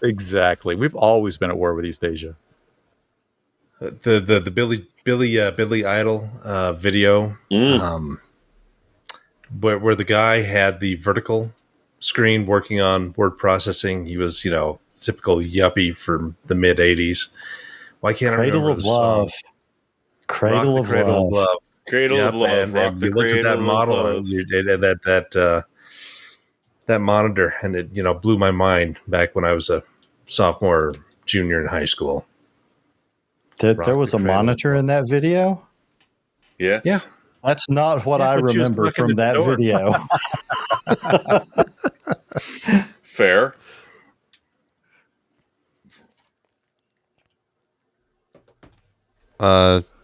Exactly. We've always been at war with East Asia. The Billy Idol video, where the guy had the vertical screen working on word processing. He was, typical yuppie from the mid '80s. Why can't I remember the song? Cradle of Love. Cradle of Love. And you looked at that model and that monitor, and it blew my mind back when I was a sophomore or junior in high school. There was a monitor in that video? Yeah. Yeah. That's not what I remember from that video. Fair.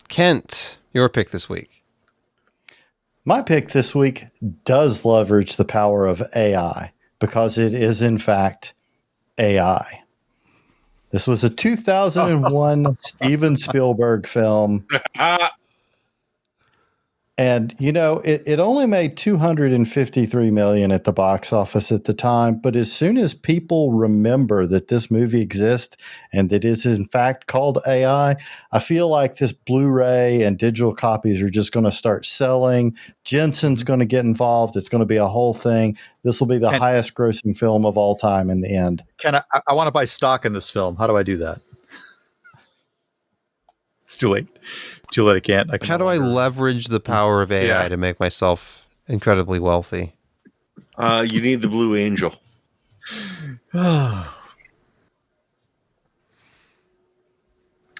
Kent, your pick this week. My pick this week does leverage the power of AI because it is, in fact, AI. This was a 2001 Steven Spielberg film. And, it only made $253 million at the box office at the time. But as soon as people remember that this movie exists and that it is, in fact, called AI, I feel like this Blu-ray and digital copies are just going to start selling. Jensen's going to get involved. It's going to be a whole thing. This will be the highest grossing film of all time in the end. I want to buy stock in this film. How do I do that? It's too late. I can't. How do I leverage the power of AI to make myself incredibly wealthy? You need the Blue Angel. I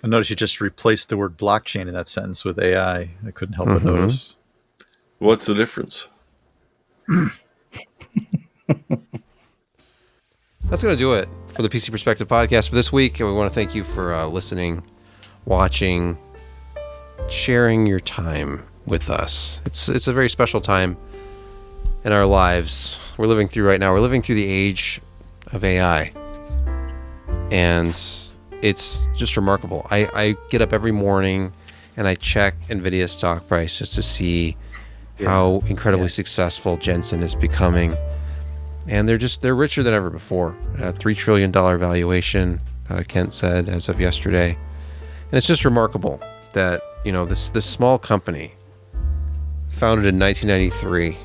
noticed you just replaced the word blockchain in that sentence with AI. I couldn't help but notice. What's the difference? That's going to do it for the PC Perspective podcast for this week. And we want to thank you for listening, watching, sharing your time with us. It's a very special time in our lives we're living through right now. We're living through the age of AI. And it's just remarkable. I get up every morning and I check NVIDIA's stock price just to see how incredibly successful Jensen is becoming. And they're richer than ever before. $3 trillion valuation, Kent said as of yesterday. And it's just remarkable that, this small company founded in 1993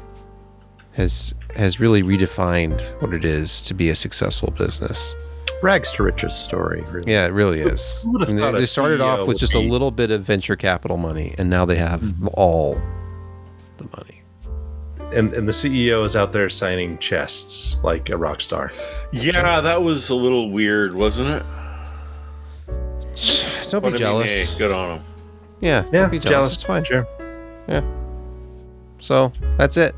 has really redefined what it is to be a successful business. Rags to riches story, really. Yeah, it really is. Who would have thought They started CEO off with would just a be- little bit of venture capital money, and now they have all the money. And the CEO is out there signing chests like a rock star. Yeah, that was a little weird, wasn't it? Don't be But I mean, jealous. hey, good on him. Yeah, don't be jealous. It's fine. Sure. Yeah. So that's it.